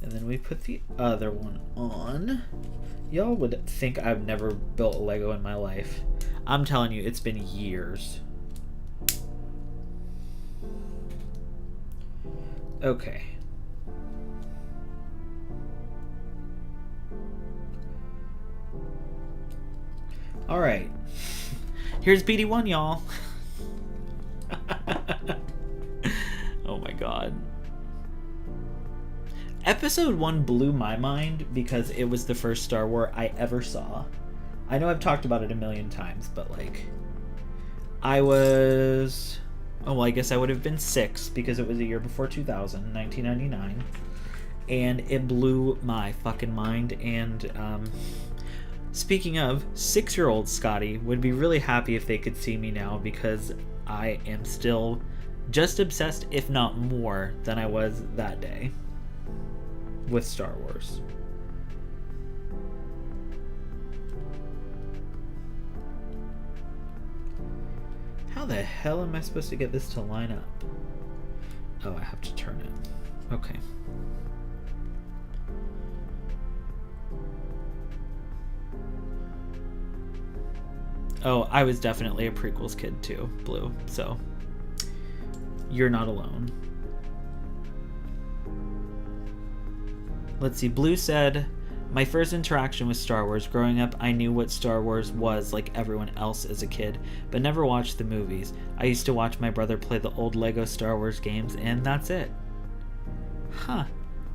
And then we put the other one on. Y'all would think I've never built a Lego in my life. I'm telling you, it's been years. Okay. Alright. Here's BD-1, y'all. Oh my god. Episode 1 blew my mind because it was the first Star Wars I ever saw. I know I've talked about it a million times, but like... I was... Oh, well, I guess I would have been 6 because it was a year before 2000, 1999. And it blew my fucking mind. And, speaking of, 6-year-old Scotty would be really happy if they could see me now because I am still just obsessed, if not more, than I was that day with Star Wars. How the hell am I supposed to get this to line up? Oh, I have to turn it. Okay. Oh, I was definitely a prequels kid too, Blue, so you're not alone. Let's see, Blue said, my first interaction with Star Wars, growing up, I knew what Star Wars was like everyone else as a kid, but never watched the movies. I used to watch my brother play the old Lego Star Wars games, and that's it. Huh.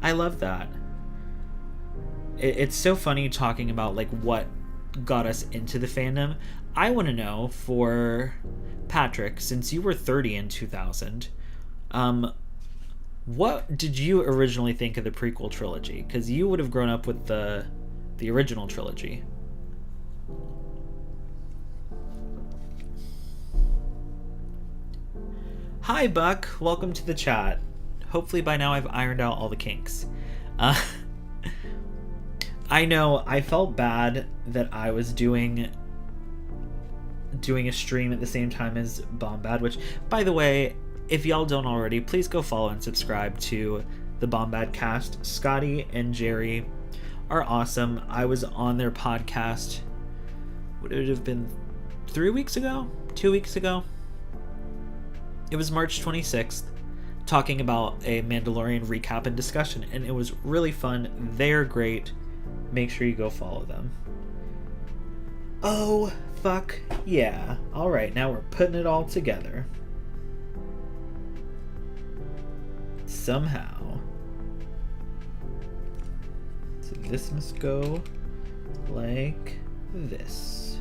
I love that. It's so funny talking about like what got us into the fandom. I want to know, for Patrick, since you were 30 in 2000, what did you originally think of the prequel trilogy? Because you would have grown up with the original trilogy. Hi, Buck. Welcome to the chat. Hopefully by now I've ironed out all the kinks. I know, I felt bad that I was doing doing a stream at the same time as Bombad, which, by the way, if y'all don't already, please go follow and subscribe to the Bombad cast. Scotty and Jerry are awesome. I was on their podcast, would it have been 3 weeks ago? 2 weeks ago? It was March 26th, talking about a Mandalorian recap and discussion, and it was really fun. They're great. Make sure you go follow them. Oh, fuck yeah. Alright, now we're putting it all together. Somehow. So this must go like this.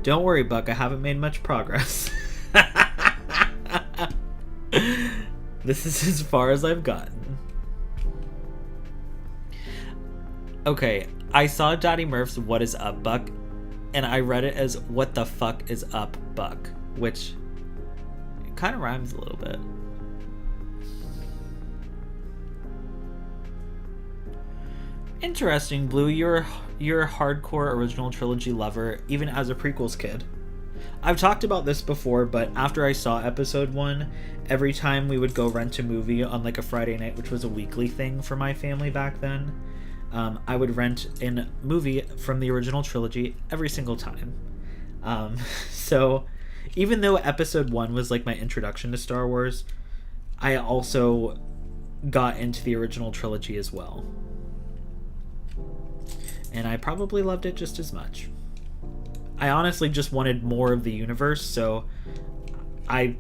Don't worry, Buck, I haven't made much progress. This is as far as I've gotten. Okay, I saw Daddy Murph's What Is Up, Buck, and I read it as What the Fuck Is Up, Buck, which kind of rhymes a little bit. Interesting, Blue. You're a hardcore original trilogy lover, even as a prequels kid. I've talked about this before, but after I saw episode 1, every time we would go rent a movie on like a Friday night, which was a weekly thing for my family back then, I would rent a movie from the original trilogy every single time. So even though episode 1 was like my introduction to Star Wars, I also got into the original trilogy as well. And I probably loved it just as much. I honestly just wanted more of the universe, so I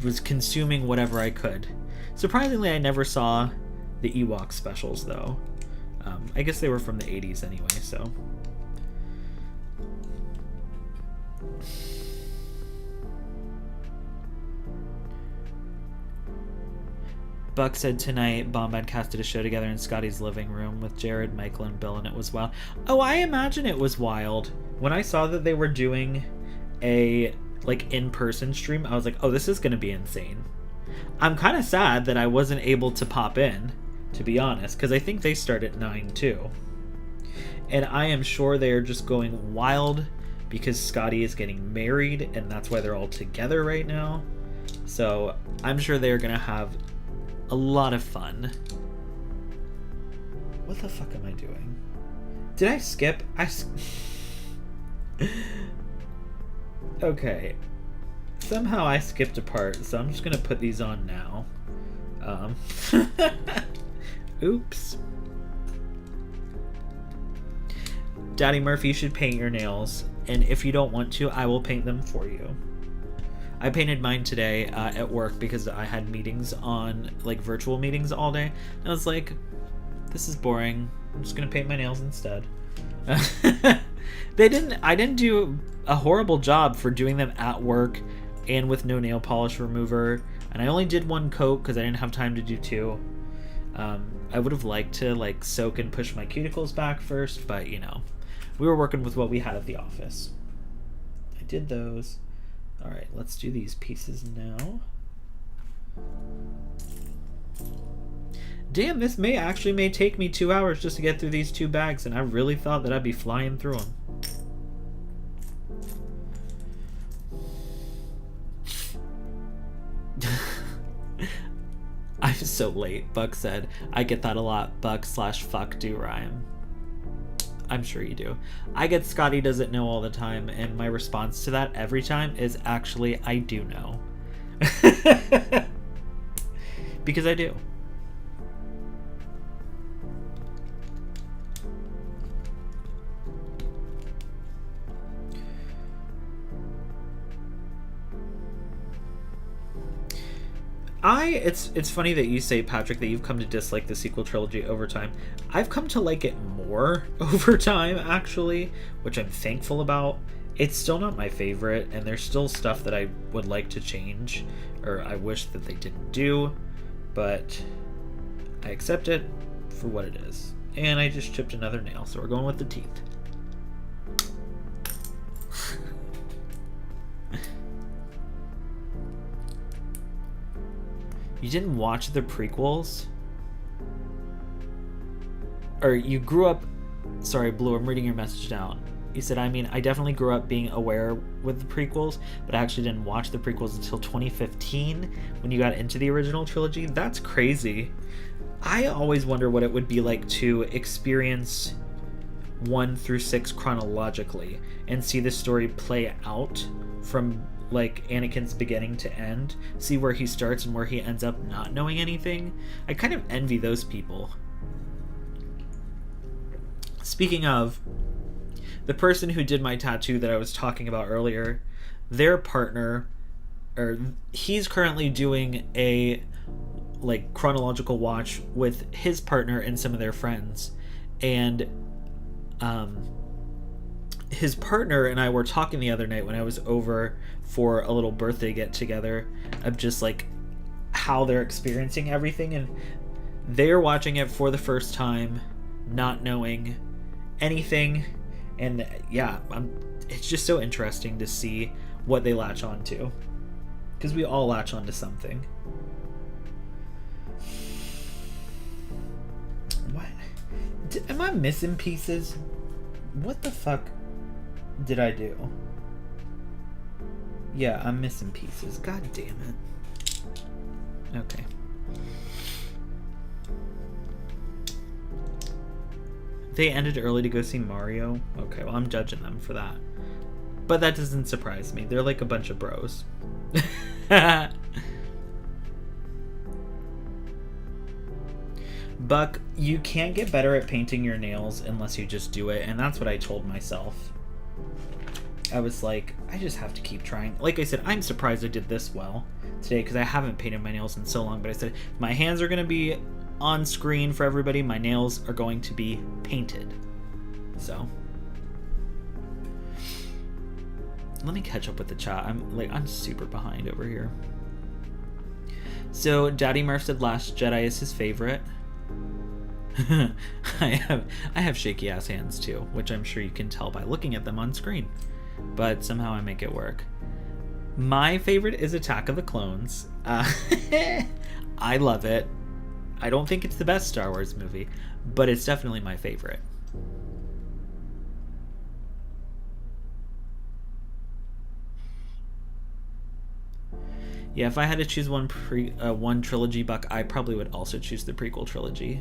was consuming whatever I could. Surprisingly, I never saw the Ewok specials, though. I guess they were from the 80s anyway, so... Buck said tonight Bombad casted a show together in Scotty's living room with Jared, Michael, and Bill, and it was wild. Oh, I imagine it was wild. When I saw that they were doing a like in-person stream, I was like, oh, this is gonna be insane. I'm kind of sad that I wasn't able to pop in, to be honest, because I think they start at 9 too. And I am sure they are just going wild because Scotty is getting married, and that's why they're all together right now. So I'm sure they're gonna have a lot of fun. What the fuck am I doing? Did I skip? Okay. Somehow I skipped a part, so I'm just gonna put these on now. Oops. Daddy Murphy, you should paint your nails, and if you don't want to, I will paint them for you. I painted mine today at work because I had meetings on, like, virtual meetings all day. And I was like, this is boring. I'm just gonna paint my nails instead. I didn't do a horrible job for doing them at work and with no nail polish remover. And I only did 1 coat because I didn't have time to do 2. I would have liked to, like, soak and push my cuticles back first, but, you know, we were working with what we had at the office. I did those. Alright, let's do these pieces now. Damn, this may take me 2 hours just to get through these 2 bags, and I really thought that I'd be flying through them. I'm so late, Buck said. I get that a lot. Buck/fuck do rhyme. I'm sure you do. I get Scotty doesn't know all the time, and my response to that every time is actually, I do know. Because I do. It's funny that you say, Patrick, that you've come to dislike the sequel trilogy over time. I've come to like it more over time, actually, which I'm thankful about. It's still not my favorite, and there's still stuff that I would like to change, or I wish that they didn't do, but I accept it for what it is. And I just chipped another nail, so we're going with the teeth. You didn't watch the prequels? Or you grew up... Sorry, Blue, I'm reading your message down. You said, I mean, I definitely grew up being aware with the prequels, but I actually didn't watch the prequels until 2015 when you got into the original trilogy. That's crazy. I always wonder what it would be like to experience 1 through 6 chronologically and see the story play out from like Anakin's beginning to end, see where he starts and where he ends up not knowing anything. I kind of envy those people. Speaking of, the person who did my tattoo that I was talking about earlier, their partner, or he's currently doing a like chronological watch with his partner and some of their friends, and his partner and I were talking the other night when I was over for a little birthday get together of just like how they're experiencing everything, and they're watching it for the first time, not knowing anything. And yeah, it's just so interesting to see what they latch on to, because we all latch on to something. What? Am I missing pieces? What the fuck did I do? Yeah, I'm missing pieces. God damn it. Okay. They ended early to go see Mario. Okay, well, I'm judging them for that. But that doesn't surprise me. They're like a bunch of bros. Buck, you can't get better at painting your nails unless you just do it, and that's what I told myself. I was like, I just have to keep trying. Like I said, I'm surprised I did this well today because I haven't painted my nails in so long, but I said, if my hands are going to be on screen for everybody, my nails are going to be painted. So let me catch up with the chat. I'm super behind over here. So Daddy Murph said Last Jedi is his favorite. I have shaky ass hands too, which I'm sure you can tell by looking at them on screen, but somehow I make it work. My favorite is Attack of the Clones. I love it. I don't think it's the best Star Wars movie, but it's definitely my favorite. Yeah, if I had to choose one trilogy, Buck, I probably would also choose the prequel trilogy.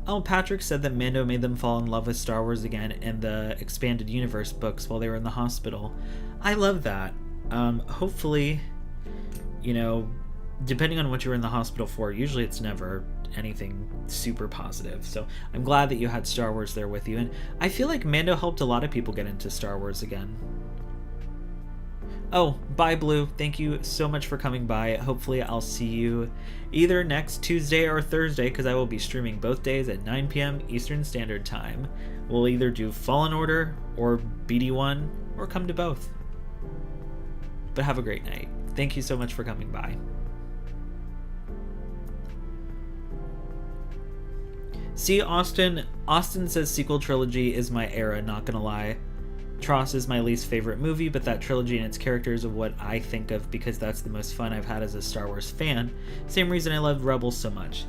Oh, Patrick said that Mando made them fall in love with Star Wars again in the Expanded Universe books while they were in the hospital. I love that. Hopefully, depending on what you were in the hospital for, usually it's never anything super positive. So I'm glad that you had Star Wars there with you. And I feel like Mando helped a lot of people get into Star Wars again. Oh, bye, Blue. Thank you so much for coming by. Hopefully I'll see you either next Tuesday or Thursday, because I will be streaming both days at 9 p.m. Eastern Standard Time. We'll either do Fallen Order or BD-1 or come to both. But have a great night. Thank you so much for coming by. See, Austin says sequel trilogy is my era, not gonna lie. Tross is my least favorite movie, but that trilogy and its characters are what I think of because that's the most fun I've had as a Star Wars fan. Same reason I loved Rebels so much.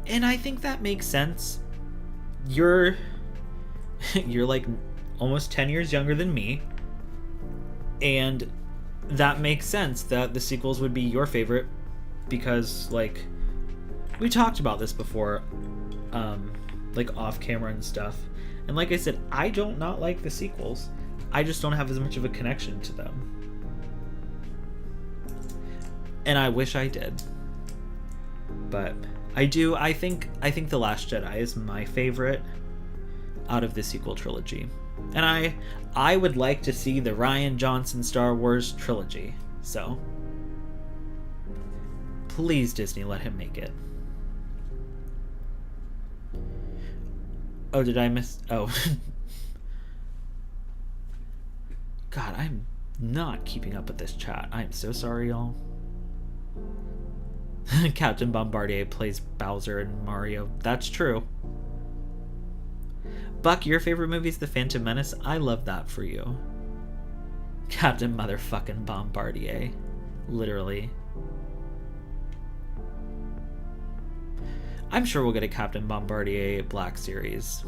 And I think that makes sense. You're like almost 10 years younger than me, and that makes sense that the sequels would be your favorite because, like, we talked about this before, like off camera and stuff. And like I said, I don't not like the sequels. I just don't have as much of a connection to them. And I wish I did. But I do. I think The Last Jedi is my favorite out of the sequel trilogy. And I would like to see the Rian Johnson Star Wars trilogy. So please, Disney, let him make it. Oh, did I miss? Oh. God, I'm not keeping up with this chat. I'm so sorry, y'all. Captain Bombardier plays Bowser and Mario. That's true. Buck, your favorite movie is The Phantom Menace? I love that for you. Captain motherfucking Bombardier. Literally. I'm sure we'll get a Captain Bombardier Black Series.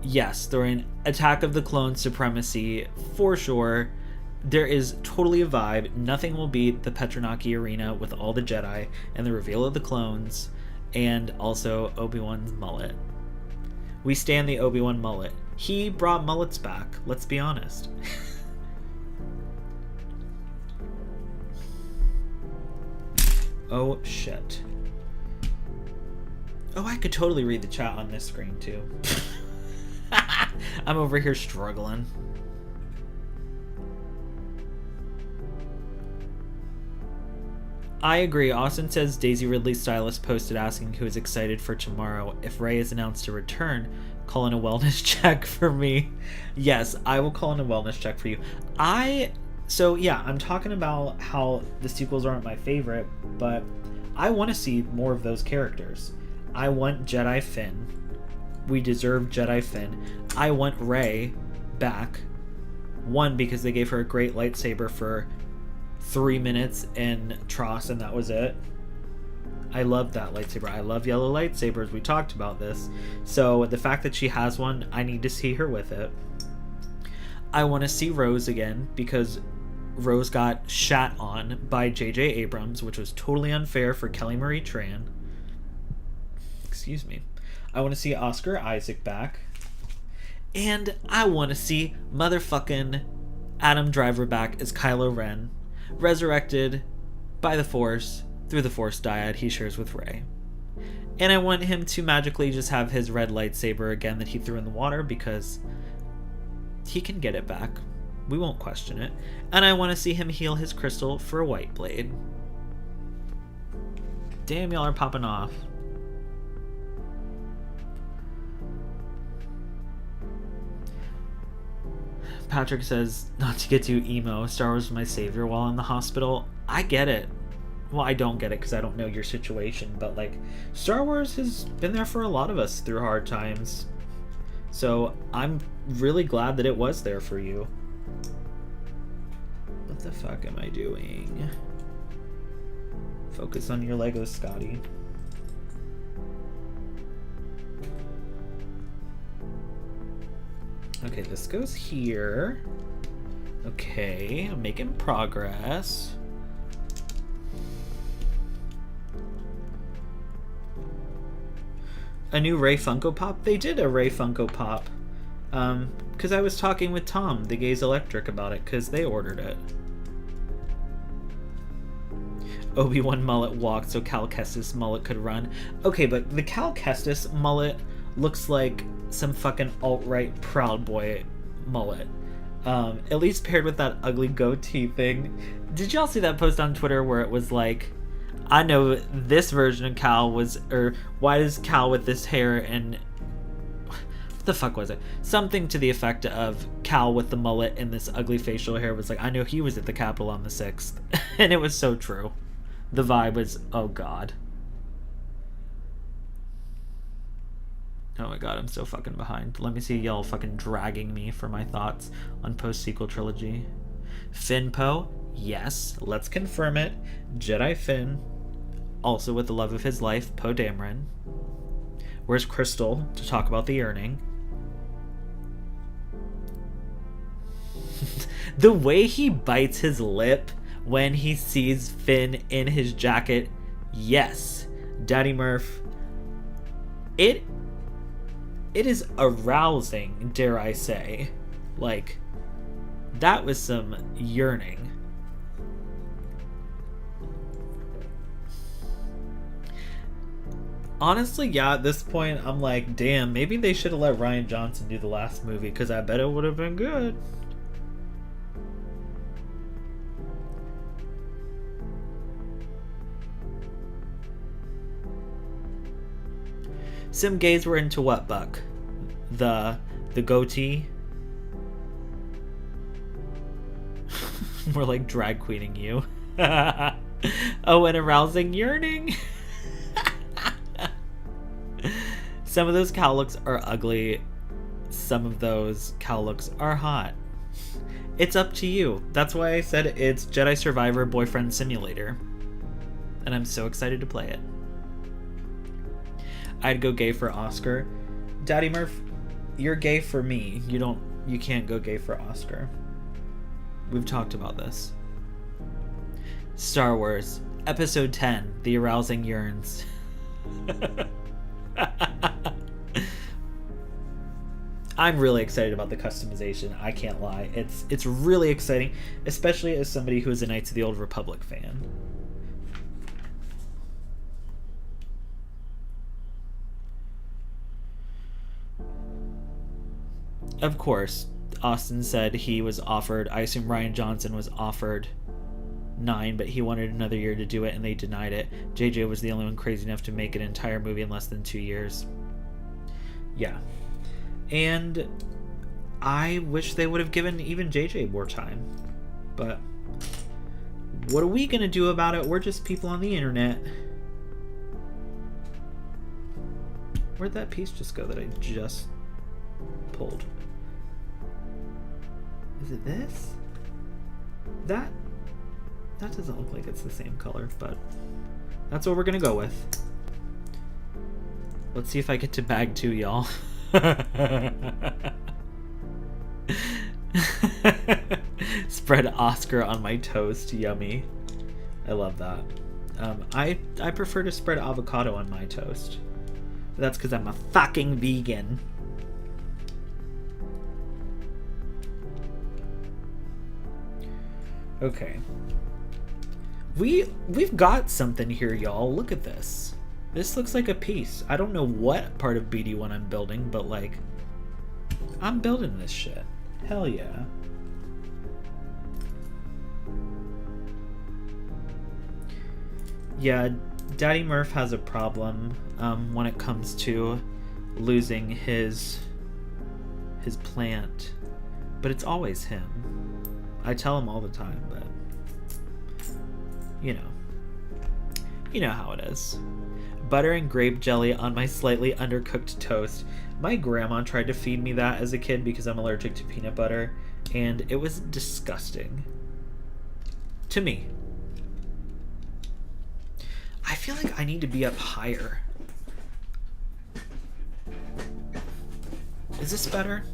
yes, during Attack of the Clones Supremacy, for sure, there is totally a vibe. Nothing will beat the Petronaki Arena with all the Jedi and the reveal of the clones, and also Obi-Wan's mullet. We stand the Obi-Wan mullet. He brought mullets back, let's be honest. Oh, shit. Oh, I could totally read the chat on this screen, too. I'm over here struggling. I agree. Austin says Daisy Ridley's stylist posted asking who is excited for tomorrow. If Rey is announced to return, call in a wellness check for me. Yes, I will call in a wellness check for you. So yeah, I'm talking about how the sequels aren't my favorite, but I want to see more of those characters. I want Jedi Finn. We deserve Jedi Finn. I want Rey back. One, because they gave her a great lightsaber for 3 minutes in Tross, and that was it. I love that lightsaber. I love yellow lightsabers. We talked about this. So the fact that she has one, I need to see her with it. I want to see Rose again, because Rose got shat on by J.J. Abrams, which was totally unfair for Kelly Marie Tran. Excuse me. I want to see Oscar Isaac back. And I want to see motherfucking Adam Driver back as Kylo Ren, resurrected by the Force through the Force dyad he shares with Rey. And I want him to magically just have his red lightsaber again that he threw in the water, because he can get it back. We won't question it. And I want to see him heal his crystal for a white blade. Damn, y'all are popping off. Patrick says, not to get too emo, Star Wars was my savior while in the hospital. I get it. Well, I don't get it because I don't know your situation, but like, Star Wars has been there for a lot of us through hard times. So I'm really glad that it was there for you. What the fuck am I doing? Focus on your Legos, Scotty. Okay, this goes here. Okay, I'm making progress. A new Rey Funko Pop? They did a Rey Funko Pop. Because I was talking with Tom, the Gaze Electric, about it, because they ordered it. Obi-Wan mullet walked so Cal Kestis mullet could run. Okay, but the Cal Kestis mullet looks like some fucking alt-right Proud Boy mullet. At least paired with that ugly goatee thing. Did y'all see that post on Twitter where it was like, I know this version of Cal was, or why is Cal with this hair, and what the fuck was it? Something to the effect of Cal with the mullet and this ugly facial hair was like, I know he was at the Capitol on the 6th. And it was so true. The vibe was, oh god. Oh my god, I'm so fucking behind. Let me see y'all fucking dragging me for my thoughts on post-sequel trilogy. Finn Poe? Yes, let's confirm it. Jedi Finn. Also with the love of his life, Poe Dameron. Where's Crystal to talk about the yearning? The way he bites his lip when he sees Finn in his jacket. Yes, Daddy Murph. It is arousing, dare I say. Like, that was some yearning. Honestly, yeah, at this point, I'm like, damn, maybe they should have let Rian Johnson do the last movie, because I bet it would have been good. Some gays were into what, Buck? The goatee? More like drag queening you. Oh, and arousing yearning. Some of those cow looks are ugly. Some of those cow looks are hot. It's up to you. That's why I said it's Jedi Survivor Boyfriend Simulator. And I'm so excited to play it. I'd go gay for Oscar. Daddy Murph, you're gay for me. You can't go gay for Oscar. We've talked about this. Star Wars, Episode 10, The Arousing Yearns. I'm really excited about the customization. I can't lie. It's really exciting, especially as somebody who is a Knights of the Old Republic fan. Of course, Austin said he was offered, I assume Rian Johnson was offered 9, but he wanted another year to do it and they denied it. JJ was the only one crazy enough to make an entire movie in less than 2 years. Yeah. And I wish they would have given even JJ more time. But what are we going to do about it? We're just people on the internet. Where'd that piece just go that I just pulled? Is it this? That doesn't look like it's the same color, but that's what we're gonna go with. Let's see if I get to bag 2, y'all. Spread Oscar on my toast. Yummy. I love that. I prefer to spread avocado on my toast. But that's because I'm a fucking vegan. Okay. We've got something here, y'all. Look at this. This looks like a piece. I don't know what part of BD-1 I'm building, but like, I'm building this shit. Hell yeah. Yeah, Daddy Murph has a problem when it comes to losing his plant, but it's always him. I tell him all the time, but you know how it is. Butter and grape jelly on my slightly undercooked toast. My grandma tried to feed me that as a kid because I'm allergic to peanut butter, and it was disgusting. To me. I feel like I need to be up higher. Is this better?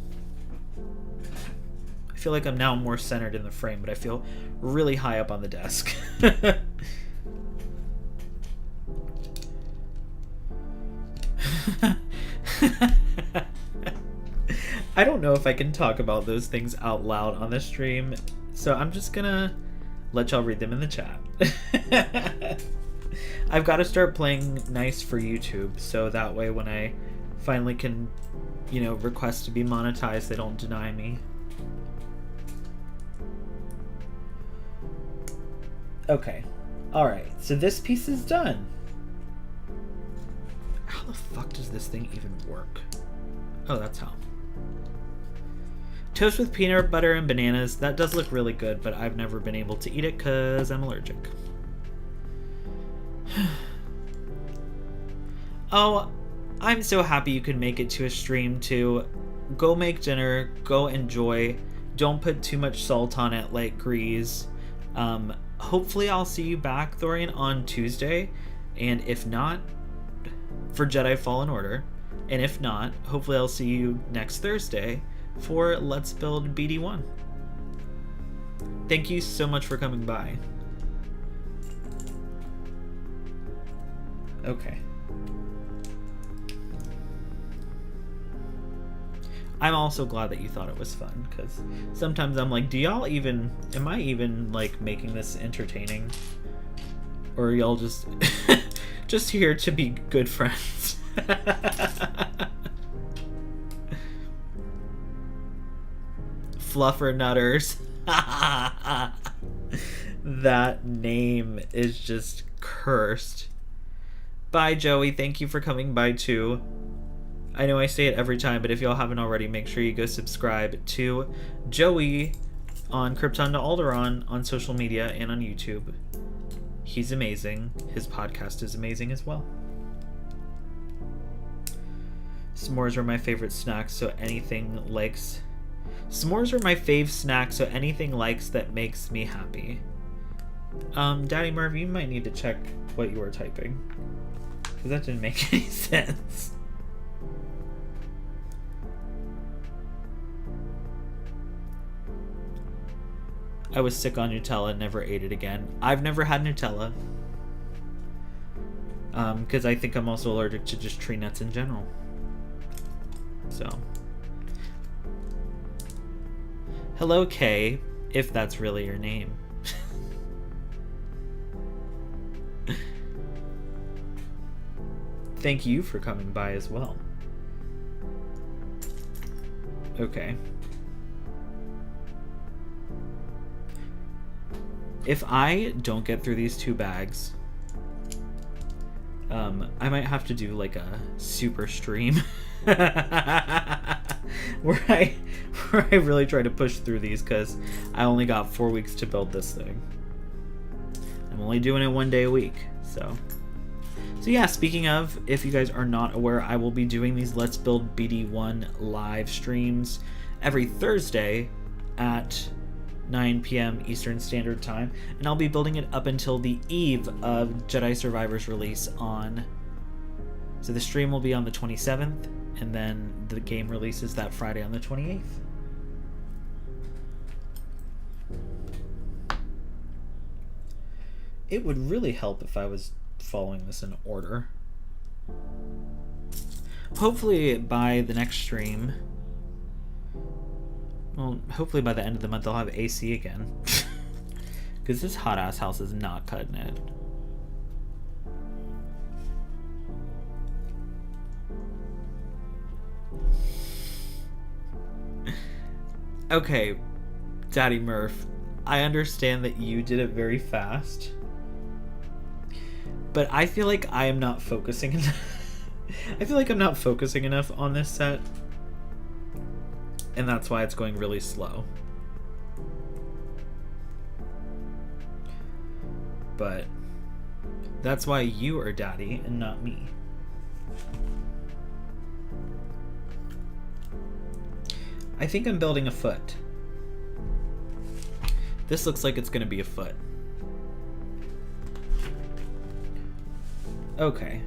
I feel like I'm now more centered in the frame, but I feel really high up on the desk. I don't know if I can talk about those things out loud on the stream, so I'm just gonna let y'all read them in the chat. I've got to start playing nice for YouTube, so that way when I finally can, request to be monetized, they don't deny me. Okay. Alright, so this piece is done. How the fuck does this thing even work? Oh, that's how. Toast with peanut butter and bananas. That does look really good, but I've never been able to eat it because I'm allergic. Oh, I'm so happy you could make it to a stream too. Go make dinner. Go enjoy. Don't put too much salt on it like Grease. Hopefully I'll see you back, Thorian, on Tuesday. And if not, for Jedi Fallen Order. And if not, hopefully I'll see you next Thursday for Let's Build BD-1. Thank you so much for coming by. Okay. I'm also glad that you thought it was fun, because sometimes I'm like, am I even like making this entertaining? Or are y'all just just here to be good friends? Fluffer Nutters. That name is just cursed. Bye, Joey. Thank you for coming by too. I know I say it every time, but if y'all haven't already, make sure you go subscribe to Joey on Krypton to Alderaan on social media and on YouTube. He's amazing. His podcast is amazing as well. S'mores are my favorite snacks, so anything likes... S'mores are my fave snack, so anything likes that makes me happy. Daddy Merv, you might need to check what you were typing, because that didn't make any sense. I was sick on Nutella and never ate it again. I've never had Nutella. Because I think I'm also allergic to just tree nuts in general. So. Hello, Kay, if that's really your name. Thank you for coming by as well. Okay. If I don't get through these 2 bags, I might have to do like a super stream where I really try to push through these, because I only got 4 weeks to build this thing. I'm only doing it 1 day a week, so yeah, speaking of, if you guys are not aware, I will be doing these Let's Build BD-1 live streams every Thursday at 9 p.m. Eastern Standard Time, and I'll be building it up until the eve of Jedi Survivor's release on... So the stream will be on the 27th, and then the game releases that Friday on the 28th. It would really help if I was following this in order. Hopefully by the next stream, well, hopefully by the end of the month I'll have AC again. Because this hot ass house is not cutting it. Okay, Daddy Murph, I understand that you did it very fast, but I feel like I am not focusing enough. I feel like I'm not focusing enough on this set, and that's why it's going really slow. But that's why you are Daddy and not me. I think I'm building a foot. This looks like it's gonna be a foot. Okay.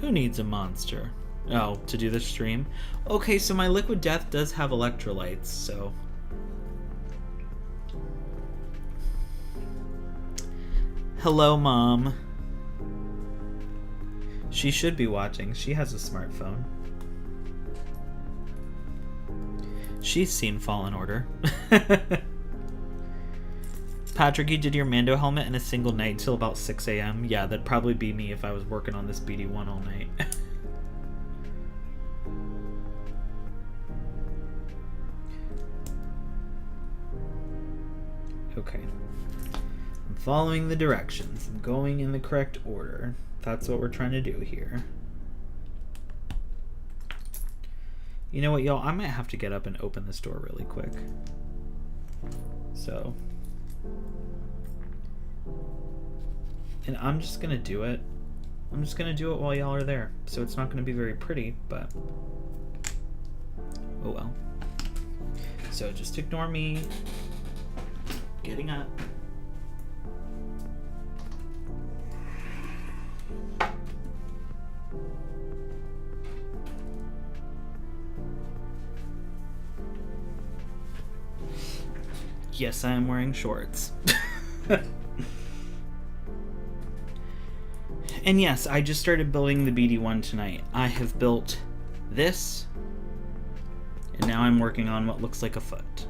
Who needs a monster? Oh, to do the stream? Okay, so my liquid death does have electrolytes, so... Hello, Mom. She should be watching. She has a smartphone. She's seen Fallen Order. Patrick, you did your Mando helmet in a single night till about 6 a.m. Yeah, that'd probably be me if I was working on this BD-1 all night. Okay. I'm following the directions. I'm going in the correct order. That's what we're trying to do here. You know what, y'all? I might have to get up and open this door really quick. So... And I'm just gonna do it. I'm just gonna do it while y'all are there. So it's not gonna be very pretty, but... Oh well. So just ignore me getting up. Yes, I am wearing shorts. And yes, I just started building the BD-1 tonight. I have built this, and now I'm working on what looks like a foot.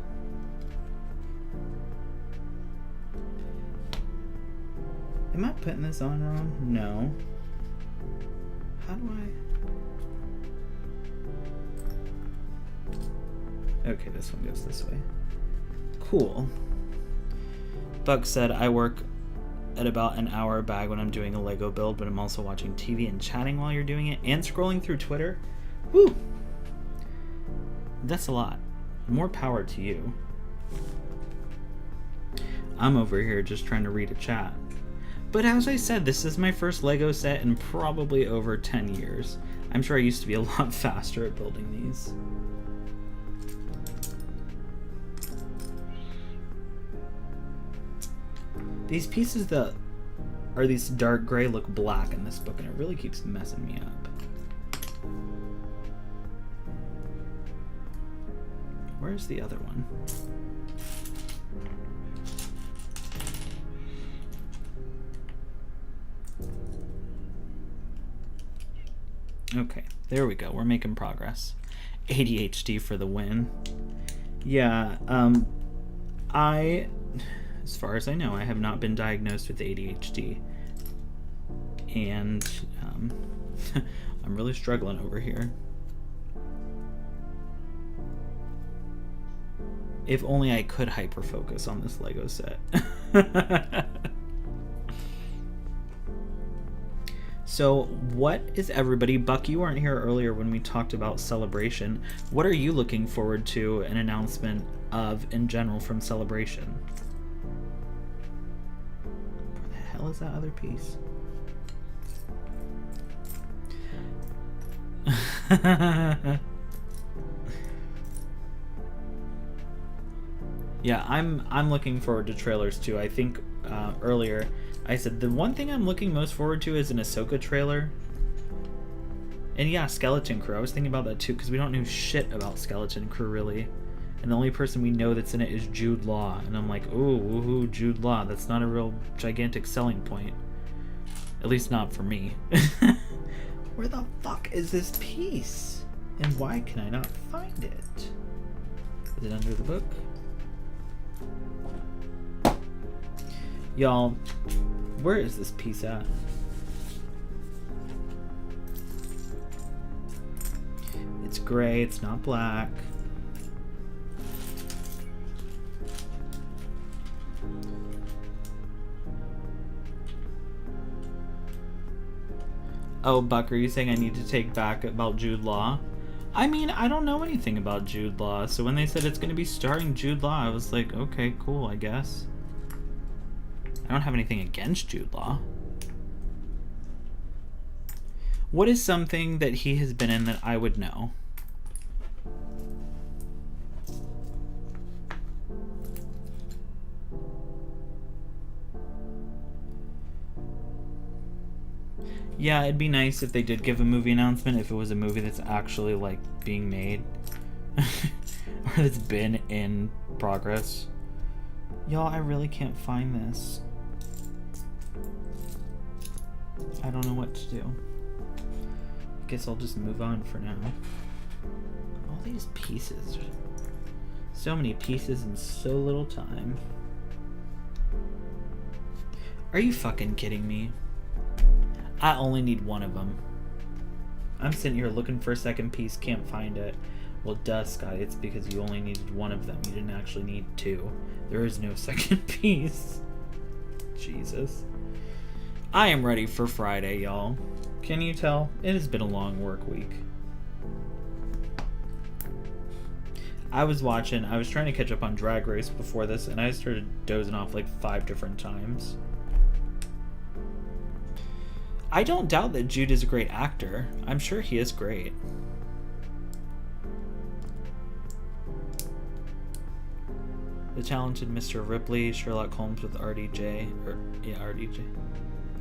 Am I putting this on wrong? No. How do I... Okay, this one goes this way. Cool. Buck said, I work at about an hour a bag when I'm doing a Lego build, but I'm also watching TV and chatting while you're doing it, and scrolling through Twitter. Woo! That's a lot. More power to you. I'm over here just trying to read a chat. But as I said, this is my first Lego set in probably over 10 years. I'm sure I used to be a lot faster at building these. These pieces that or these dark gray look black in this book, and it really keeps messing me up. Where's the other one? Okay, there we go. We're making progress. ADHD for the win. Yeah, as far as I know, I have not been diagnosed with ADHD. And, I'm really struggling over here. If only I could hyper-focus on this Lego set. So, what is everybody... Buck, you weren't here earlier when we talked about Celebration. What are you looking forward to an announcement of in general from Celebration? Where the hell is that other piece? Yeah, I'm looking forward to trailers too. I think earlier I said the one thing I'm looking most forward to is an Ahsoka trailer. And yeah, Skeleton Crew. I was thinking about that too, because we don't know shit about Skeleton Crew really. And the only person we know that's in it is Jude Law. And I'm like, ooh, woohoo, Jude Law. That's not a real gigantic selling point. At least not for me. Where the fuck is this piece? And why can I not find it? Is it under the book? Y'all, where is this piece at? It's gray, it's not black. Oh, Buck, are you saying I need to take back about Jude Law? I mean, I don't know anything about Jude Law, so when they said it's going to be starring Jude Law, I was like, okay, cool, I guess. I don't have anything against Jude Law. What is something that he has been in that I would know? Yeah, it'd be nice if they did give a movie announcement, if it was a movie that's actually, like, being made. Or that's been in progress. Y'all, I really can't find this. I don't know what to do. I guess I'll just move on for now. All these pieces. So many pieces in so little time. Are you fucking kidding me? I only need one of them. I'm sitting here looking for a second piece, can't find it. Well, duh, Scotty, it's because you only needed one of them. You didn't actually need two. There is no second piece. Jesus. I am ready for Friday, y'all. Can you tell? It has been a long work week. I was trying to catch up on Drag Race before this, and I started dozing off like 5 different times. I don't doubt that Jude is a great actor. I'm sure he is great. The Talented Mr. Ripley, Sherlock Holmes with RDJ. RDJ.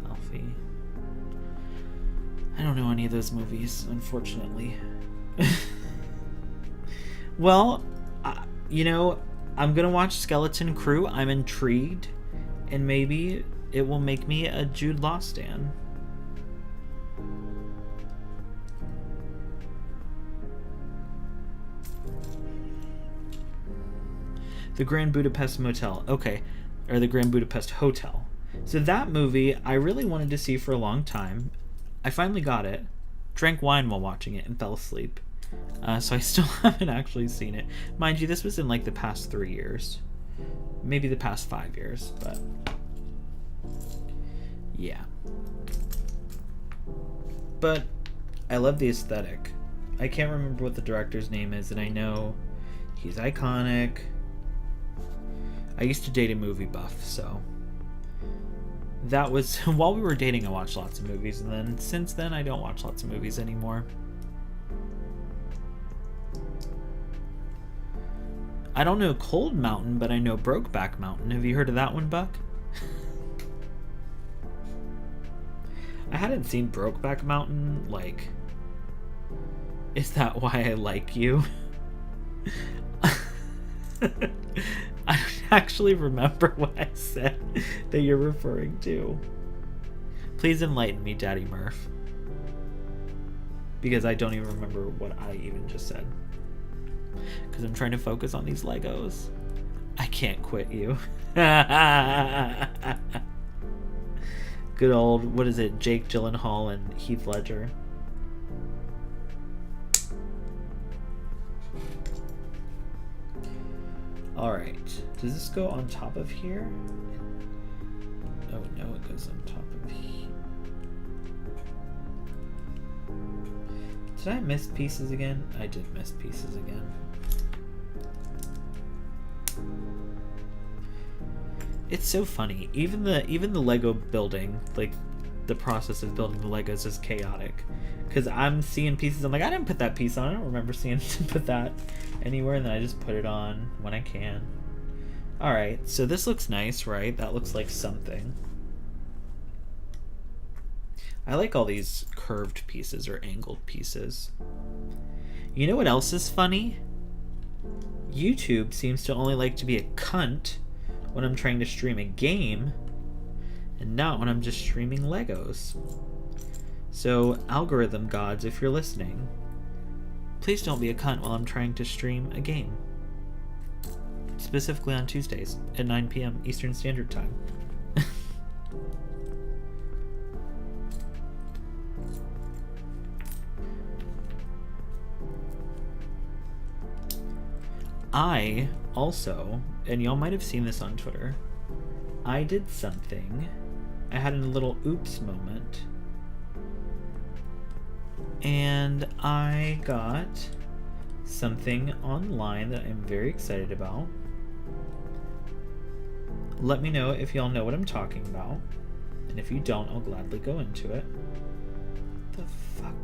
Alfie. I don't know any of those movies, unfortunately. Well, you know, I'm gonna watch Skeleton Crew. I'm intrigued. And maybe it will make me a Jude Law stan. The Grand Budapest Motel. Okay. Or the Grand Budapest Hotel. So that movie, I really wanted to see for a long time. I finally got it. Drank wine while watching it and fell asleep. So I still haven't actually seen it. Mind you, this was in like the past 3 years. Maybe the past 5 years, but... yeah. But I love the aesthetic. I can't remember what the director's name is, and I know he's iconic. I used to date a movie buff, so that was while we were dating. I watched lots of movies, and then since then I don't watch lots of movies anymore. I don't know Cold Mountain, but I know Brokeback Mountain. Have you heard of that one, Buck? I hadn't seen Brokeback Mountain. Like, is that why I like you? I don't actually remember what I said that you're referring to. Please enlighten me, Daddy Murph. Because I don't even remember what I even just said. Because I'm trying to focus on these Legos. I can't quit you. Good old, what is it, Jake Gyllenhaal and Heath Ledger. Alright, does this go on top of here? Oh no, it goes on top of here. Did I miss pieces again? I did miss pieces again. It's so funny. Even the Lego building, like the process of building the Legos is chaotic. Because I'm seeing pieces, I'm like, I didn't put that piece on. I don't remember seeing to put that anywhere, and then I just put it on when I can. Alright, so this looks nice, right? That looks like something. I like all these curved pieces or angled pieces. You know what else is funny? YouTube seems to only like to be a cunt when I'm trying to stream a game, and not when I'm just streaming Legos. So, algorithm gods, if you're listening, please don't be a cunt while I'm trying to stream a game. Specifically on Tuesdays at 9 p.m. Eastern Standard Time. I also, and y'all might have seen this on Twitter, I did something. I had a little oops moment. And I got something online that I'm very excited about. Let me know if y'all know what I'm talking about. And if you don't, I'll gladly go into it. The fuck?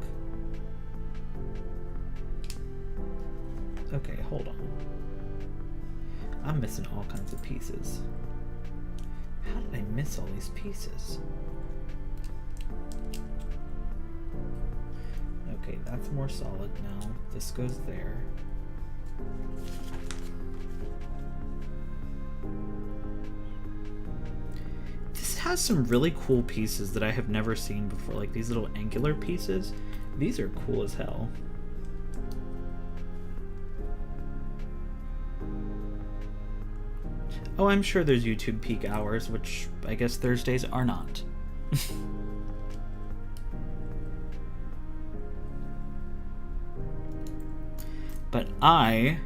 Okay, hold on. I'm missing all kinds of pieces. How did I miss all these pieces? Okay, that's more solid now. This goes there. This has some really cool pieces that I have never seen before, like these little angular pieces. These are cool as hell. Oh, I'm sure there's YouTube peak hours, which I guess Thursdays are not. But I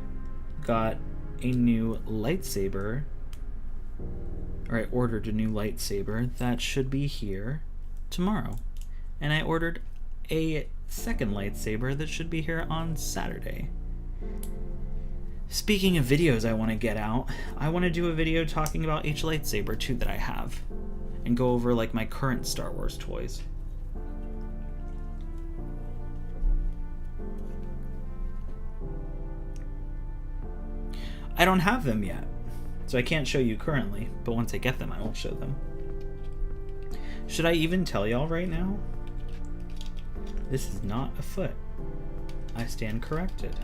got a new lightsaber, or I ordered a new lightsaber that should be here tomorrow. And I ordered a second lightsaber that should be here on Saturday. Speaking of videos I want to get out, I want to do a video talking about each lightsaber too that I have, and go over like my current Star Wars toys. I don't have them yet, so I can't show you currently, but once I get them I will show them. Should I even tell y'all right now? This is not a foot. I stand corrected.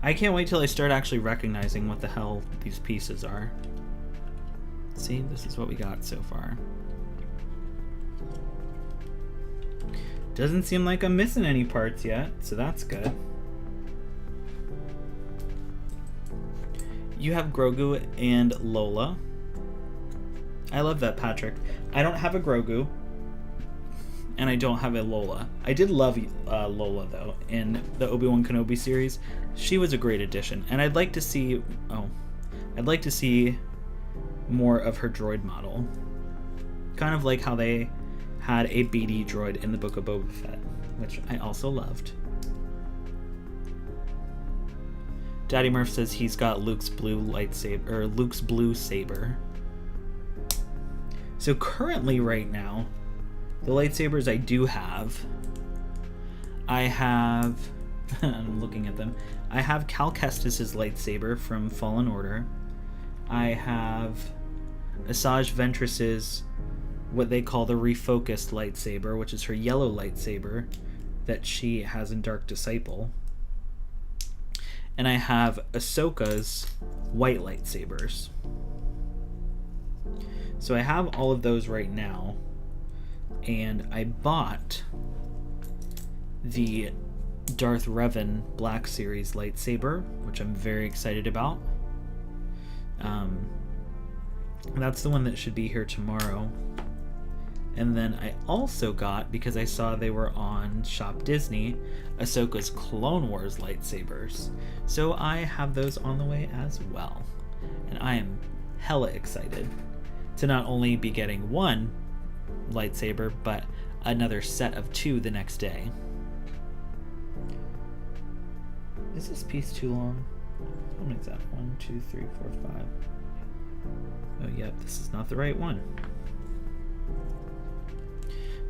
I can't wait till I start actually recognizing what the hell these pieces are. See, this is what we got so far. Doesn't seem like I'm missing any parts yet, so that's good. You have Grogu and Lola. I love that, Patrick. I don't have a Grogu, and I don't have a Lola. I did love Lola, though, in the Obi-Wan Kenobi series. She was a great addition, and I'd like to see... Oh. I'd like to see more of her droid model. Kind of like how they had a BD droid in the Book of Boba Fett, which I also loved. Daddy Murph says he's got Luke's blue lightsaber, or Luke's blue saber. So currently, right now, the lightsabers I do have, I have... I'm looking at them. I have Cal Kestis' lightsaber from Fallen Order. I have Asajj Ventress's what they call the refocused lightsaber, which is her yellow lightsaber that she has in Dark Disciple. And I have Ahsoka's white lightsabers. So I have all of those right now. And I bought the Darth Revan Black Series lightsaber, which I'm very excited about. That's the one that should be here tomorrow. And then I also got, because I saw they were on Shop Disney, Ahsoka's Clone Wars lightsabers. So I have those on the way as well. And I am hella excited to not only be getting one lightsaber, but another set of 2 the next day. Is this piece too long? How many is that? 1, 2, 3, 4, 5. Oh, yep, this is not the right one.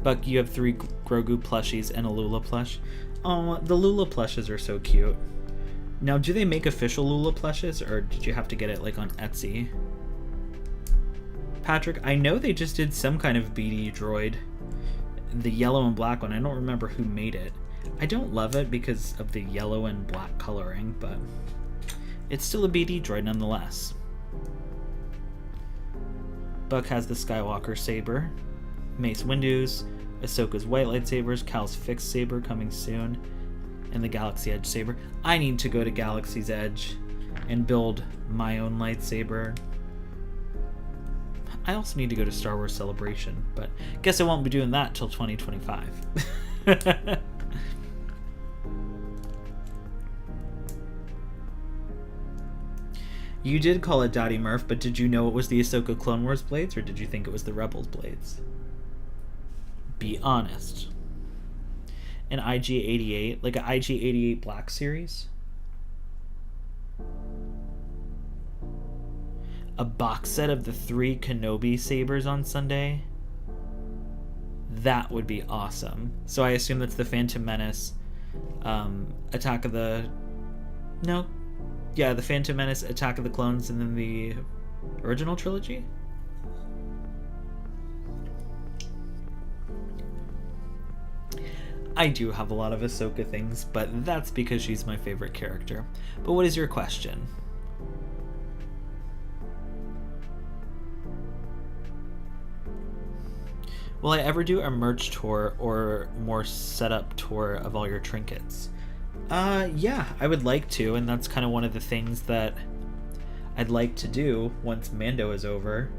Buck, you have 3 Grogu plushies and a Lula plush. Oh, the Lula plushes are so cute. Now, do they make official Lula plushes, or did you have to get it like on Etsy? Patrick, I know they just did some kind of BD droid. The yellow and black one. I don't remember who made it. I don't love it because of the yellow and black coloring, but it's still a BD droid nonetheless. Buck has the Skywalker saber, Mace Windu's, Ahsoka's white lightsabers, Cal's fixed saber coming soon, and the Galaxy Edge saber. I need to go to Galaxy's Edge and build my own lightsaber. I also need to go to Star Wars Celebration, but guess I won't be doing that till 2025. You did call it Dottie Murph, but did you know it was the Ahsoka Clone Wars blades, or did you think it was the Rebels blades? Be honest. An IG-88, like an IG-88 Black Series? A box set of the 3 Kenobi sabers on Sunday? That would be awesome. So I assume that's the Phantom Menace, Attack of the... No. Yeah, the Phantom Menace, Attack of the Clones, and then the original trilogy? I do have a lot of Ahsoka things, but that's because she's my favorite character. But what is your question? Will I ever do a merch tour or more setup tour of all your trinkets? Yeah, I would like to, and that's kind of one of the things that I'd like to do once Mando is over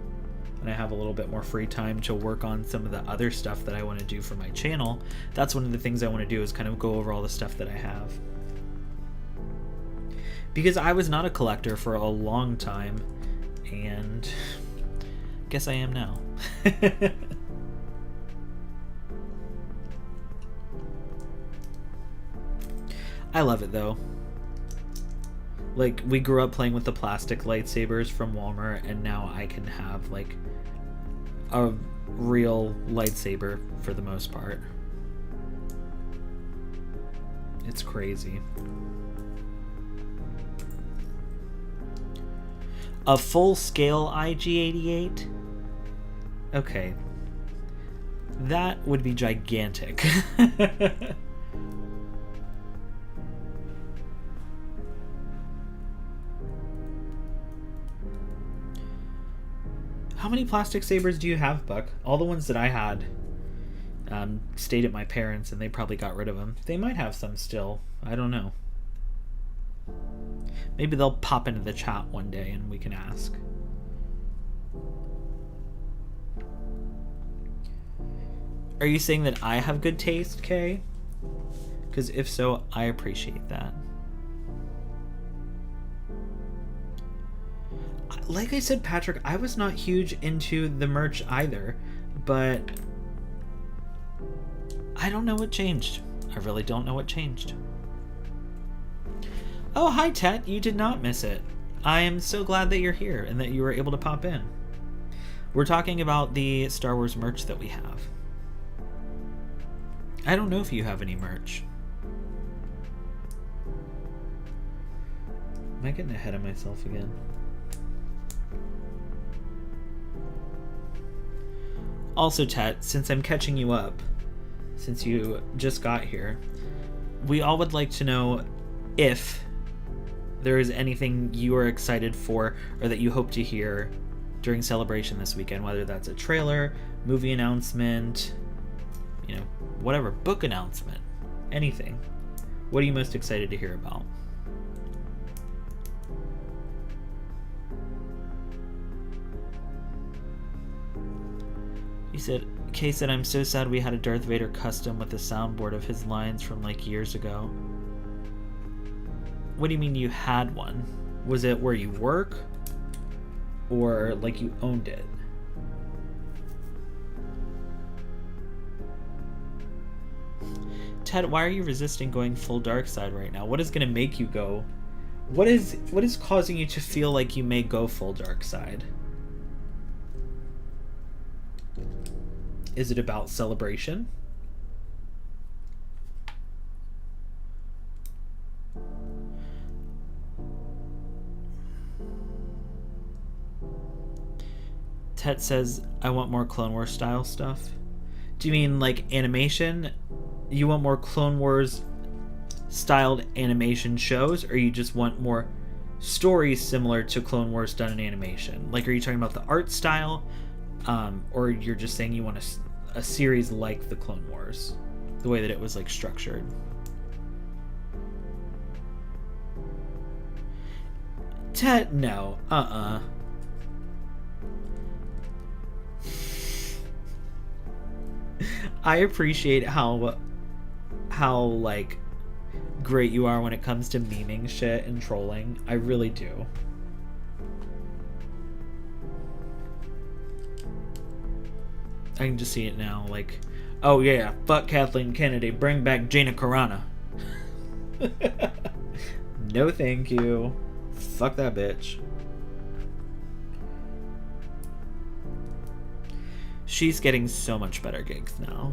and I have a little bit more free time to work on some of the other stuff that I want to do for my channel. That's one of the things I want to do, is kind of go over all the stuff that I have. Because I was not a collector for a long time, and guess I am now. I love it though. Like, we grew up playing with the plastic lightsabers from Walmart, and now I can have like a real lightsaber for the most part. It's crazy. A full-scale IG-88? Okay. That would be gigantic. How many plastic sabers do you have, Buck? All the ones that I had stayed at my parents', and they probably got rid of them. They might have some still. I don't know. Maybe they'll pop into the chat one day and we can ask. Are you saying that I have good taste, Kay? Because if so, I appreciate that. Like I said, Patrick, I was not huge into the merch either, but I don't know what changed. I really don't know what changed. Oh, hi, Tet. You did not miss it. I am so glad that you're here and that you were able to pop in. We're talking about the Star Wars merch that we have. I don't know if you have any merch. Am I getting ahead of myself again? Also, Tet, since I'm catching you up, since you just got here, we all would like to know if there is anything you are excited for or that you hope to hear during Celebration this weekend, whether that's a trailer, movie announcement, you know, whatever, book announcement, anything. What are you most excited to hear about? He said, Kay said, I'm so sad we had a Darth Vader custom with a soundboard of his lines from like years ago. What do you mean you had one? Was it where you work? Or like you owned it? Ted, why are you resisting going full dark side right now? What is going to make you go? What is causing you to feel like you may go full dark side? Is it about Celebration? Tet says, I want more Clone Wars style stuff. Do you mean like animation? You want more Clone Wars styled animation shows, or you just want more stories similar to Clone Wars done in animation? Like, are you talking about the art style? Or you're just saying you want a series like the Clone Wars, the way that it was like structured? Tet, no. I appreciate how like great you are when it comes to memeing shit and trolling. I really do. I can just see it now, like, oh yeah, fuck Kathleen Kennedy, bring back Jaina Carano. No thank you. Fuck that bitch. She's getting so much better gigs now.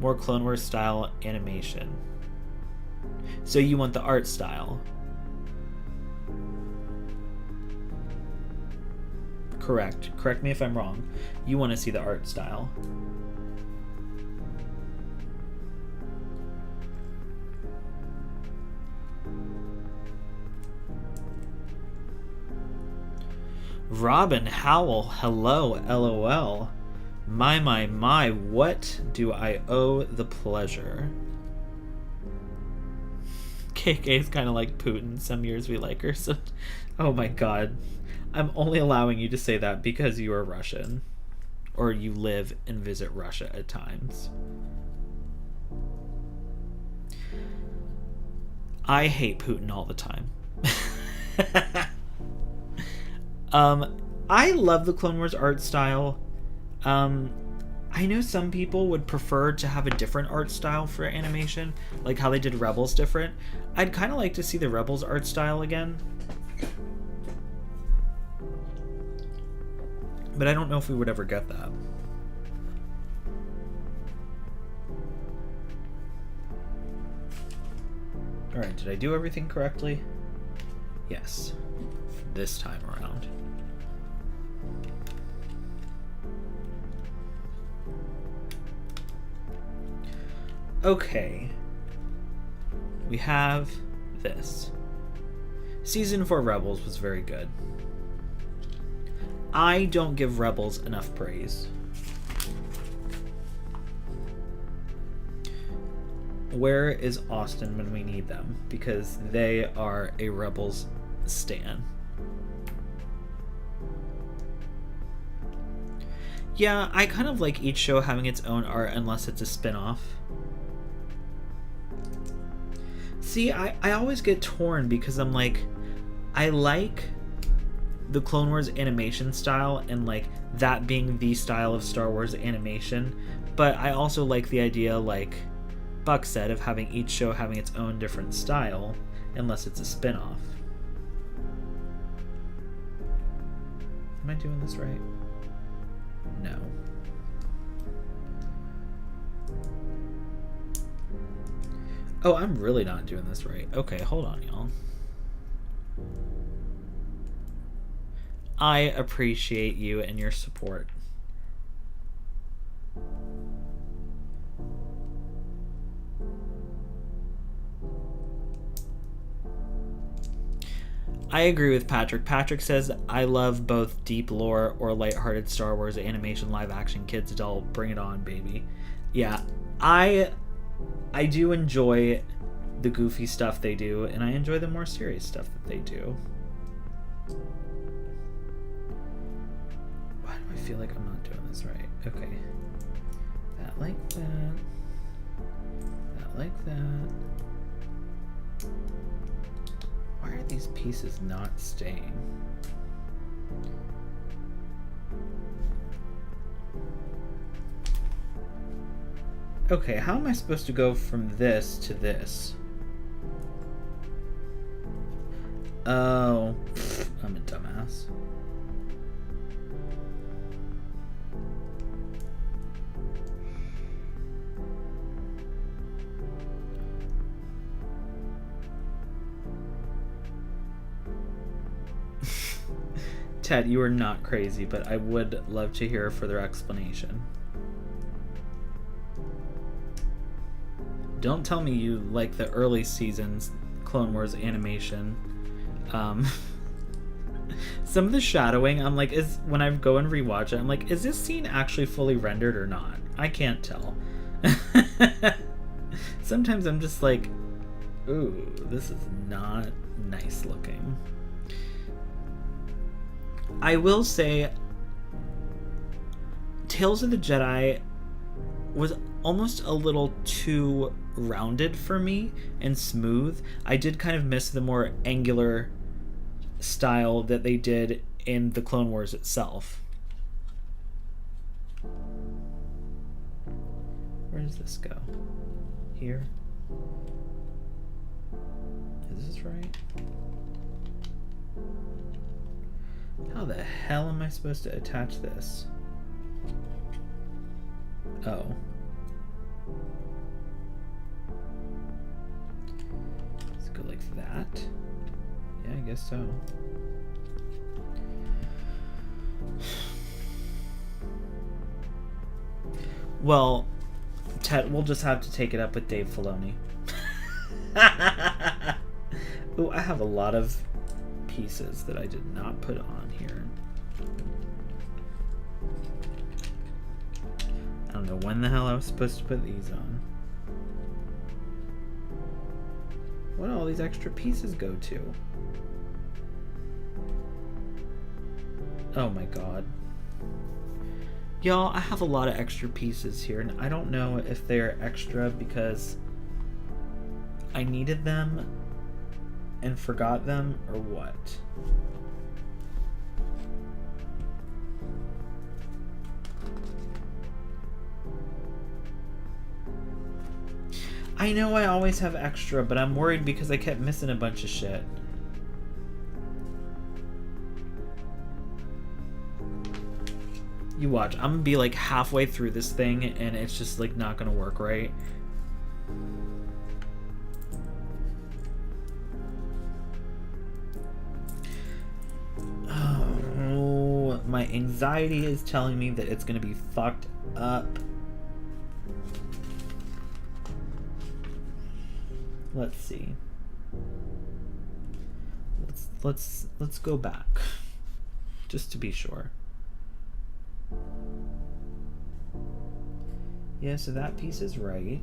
More Clone Wars style animation. So you want the art style? Correct. Correct me if I'm wrong. You want to see the art style. Robin Howell, hello, LOL. My, what do I owe the pleasure? KK is kind of like Putin. Some years we like her. So, oh my god. I'm only allowing you to say that because you are Russian. Or you live and visit Russia at times. I hate Putin all the time. I love the Clone Wars art style. I know some people would prefer to have a different art style for animation, like how they did Rebels different. I'd kind of like to see the Rebels art style again. But I don't know if we would ever get that. Alright, did I do everything correctly? Yes. This time around. Okay. We have this. Season 4 Rebels was very good. I don't give Rebels enough praise. Where is Austin when we need them? Because they are a Rebels stan. Yeah, I kind of like each show having its own art unless it's a spin-off. See, I always get torn because I'm like, I like the Clone Wars animation style and like that being the style of Star Wars animation, but I also like the idea, like Buck said, of having each show having its own different style unless it's a spin-off. Am I doing this right? No. Oh, I'm really not doing this right. Okay, hold on, y'all. I appreciate you and your support. I agree with Patrick. Patrick says, I love both deep lore or lighthearted Star Wars animation, live action, kids adult. Bring it on, baby. Yeah, I do enjoy the goofy stuff they do, and I enjoy the more serious stuff that they do. Why do I feel like I'm not doing this right? Okay. That like that. That like that. Why are these pieces not staying? Okay, how am I supposed to go from this to this? Oh, I'm a dumbass. Ted, you are not crazy, but I would love to hear a further explanation. Don't tell me you like the early seasons Clone Wars animation. Some of the shadowing, I'm like, when I go and rewatch it, I'm like, is this scene actually fully rendered or not? I can't tell. Sometimes I'm just like, ooh, this is not nice looking. I will say, Tales of the Jedi was almost a little too rounded for me and smooth. I did kind of miss the more angular style that they did in the Clone Wars itself. Where does this go? Here? Is this right? How the hell am I supposed to attach this? Oh. Let's go like that. Yeah, I guess so. Well, Ted, we'll just have to take it up with Dave Filoni. Ooh, I have a lot of pieces that I did not put on here. I don't know when the hell I was supposed to put these on. What do all these extra pieces go to? Oh my god. Y'all, I have a lot of extra pieces here, and I don't know if they're extra because I needed them and forgot them, or what. I know I always have extra, but I'm worried because I kept missing a bunch of shit. You watch, I'm gonna be like halfway through this thing and it's just like not gonna work right. Oh, my anxiety is telling me that it's gonna be fucked up. Let's see. Let's go back just to be sure. Yeah, so that piece is right.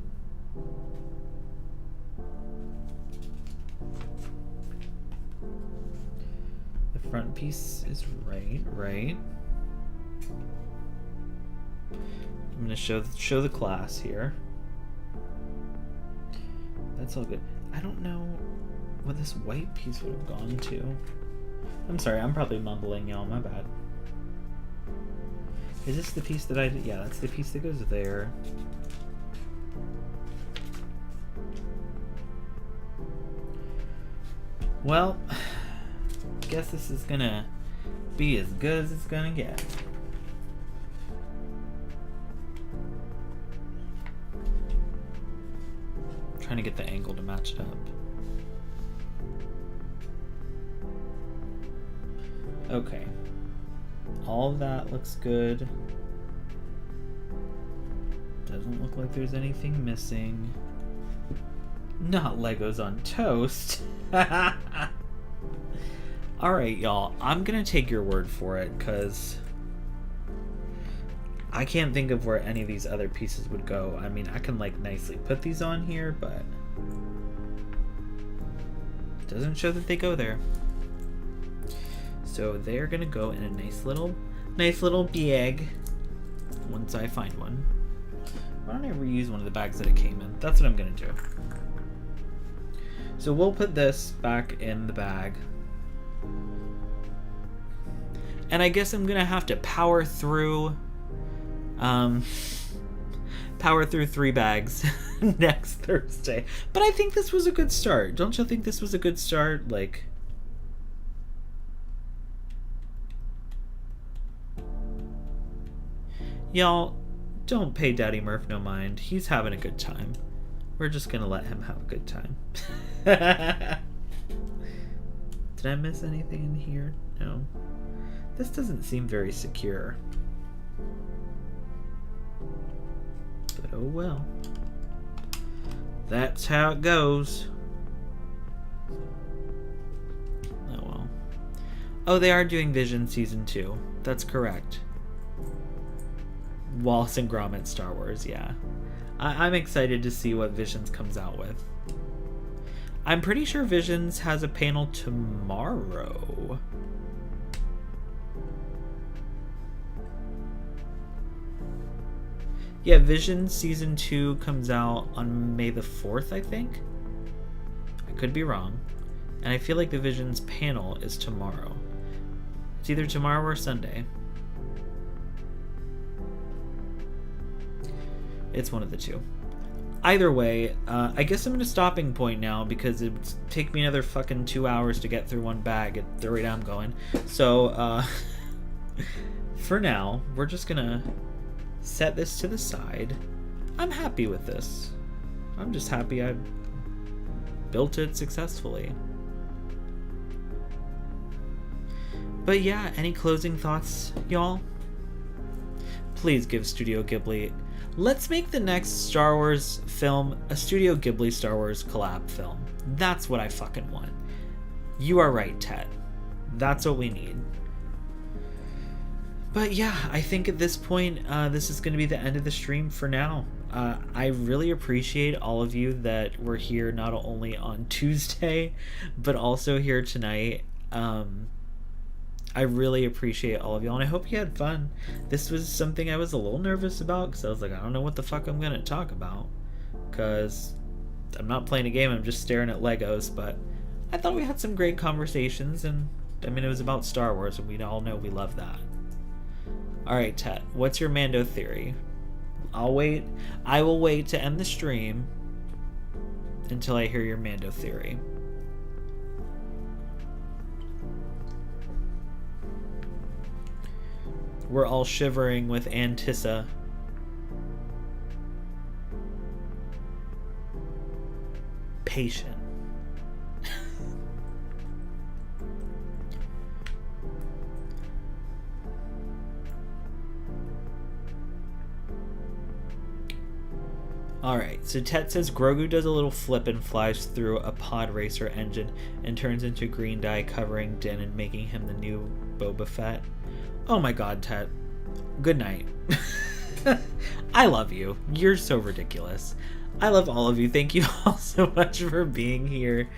The front piece is right. I'm gonna show the class here. That's all good. I don't know what this white piece would have gone to. I'm sorry, I'm probably mumbling, y'all. My bad. Is this the piece that I did? Yeah, that's the piece that goes there. Well, guess this is gonna be as good as it's gonna get. Trying trying to get the angle to match it up. Okay. All of that looks good. Doesn't look like there's anything missing. Not Legos on toast. Alright, y'all. I'm gonna take your word for it, because I can't think of where any of these other pieces would go. I mean, I can, like, nicely put these on here, but it doesn't show that they go there. So they're gonna go in a nice little bag once I find one. Why don't I reuse one of the bags that it came in? That's what I'm gonna do. So we'll put this back in the bag. And I guess I'm gonna have to power through 3 bags next Thursday. But I think this was a good start. Don't you think this was a good start? Like, y'all, don't pay Daddy Murph no mind. He's having a good time. We're just gonna let him have a good time. Did I miss anything in here? No. This doesn't seem very secure. But oh well. That's how it goes. Oh well. Oh, they are doing Vision Season 2. That's correct. Wallace and Gromit Star Wars, yeah. I'm excited to see what Visions comes out with. I'm pretty sure Visions has a panel tomorrow. Yeah, Vision Season 2 comes out on May the 4th, I think? I could be wrong. And I feel like the Visions panel is tomorrow. It's either tomorrow or Sunday. It's one of the two. Either way, I guess I'm at a stopping point now because it would take me another fucking 2 hours to get through one bag at the rate I'm going. So, for now, we're just gonna set this to the side. I'm happy with this. I'm just happy I built it successfully. But yeah, any closing thoughts, y'all? Please give Studio Ghibli... Let's make the next Star Wars film a Studio Ghibli Star Wars collab film. That's what I fucking want. You are right, Ted. That's what we need. But yeah, I think at this point, this is going to be the end of the stream for now. I really appreciate all of you that were here not only on Tuesday, but also here tonight. I really appreciate all of y'all, and I hope you had fun. This was something I was a little nervous about, because I was like, I don't know what the fuck I'm going to talk about, because I'm not playing a game, I'm just staring at Legos, but I thought we had some great conversations, and I mean, it was about Star Wars, and we all know we love that. Alright, Tet, what's your Mando theory? I will wait to end the stream until I hear your Mando theory. We're all shivering with Antissa. Patient. Alright, so Tet says Grogu does a little flip and flies through a pod racer engine and turns into green dye, covering Din and making him the new Boba Fett. Oh my god, Tet. Good night. I love you. You're so ridiculous. I love all of you. Thank you all so much for being here.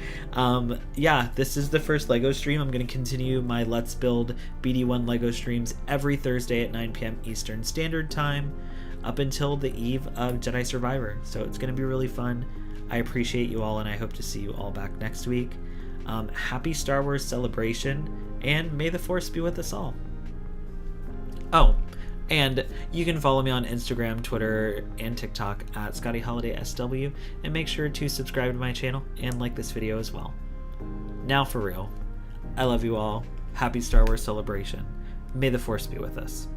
Yeah, this is the first LEGO stream. I'm going to continue my Let's Build BD-1 LEGO streams every Thursday at 9 p.m. Eastern Standard Time up until the eve of Jedi Survivor. So it's going to be really fun. I appreciate you all, and I hope to see you all back next week. Happy Star Wars Celebration, and may the Force be with us all. Oh, and you can follow me on Instagram, Twitter, and TikTok at ScottyHolidaySW, and make sure to subscribe to my channel and like this video as well. Now for real, I love you all. Happy Star Wars Celebration. May the Force be with us.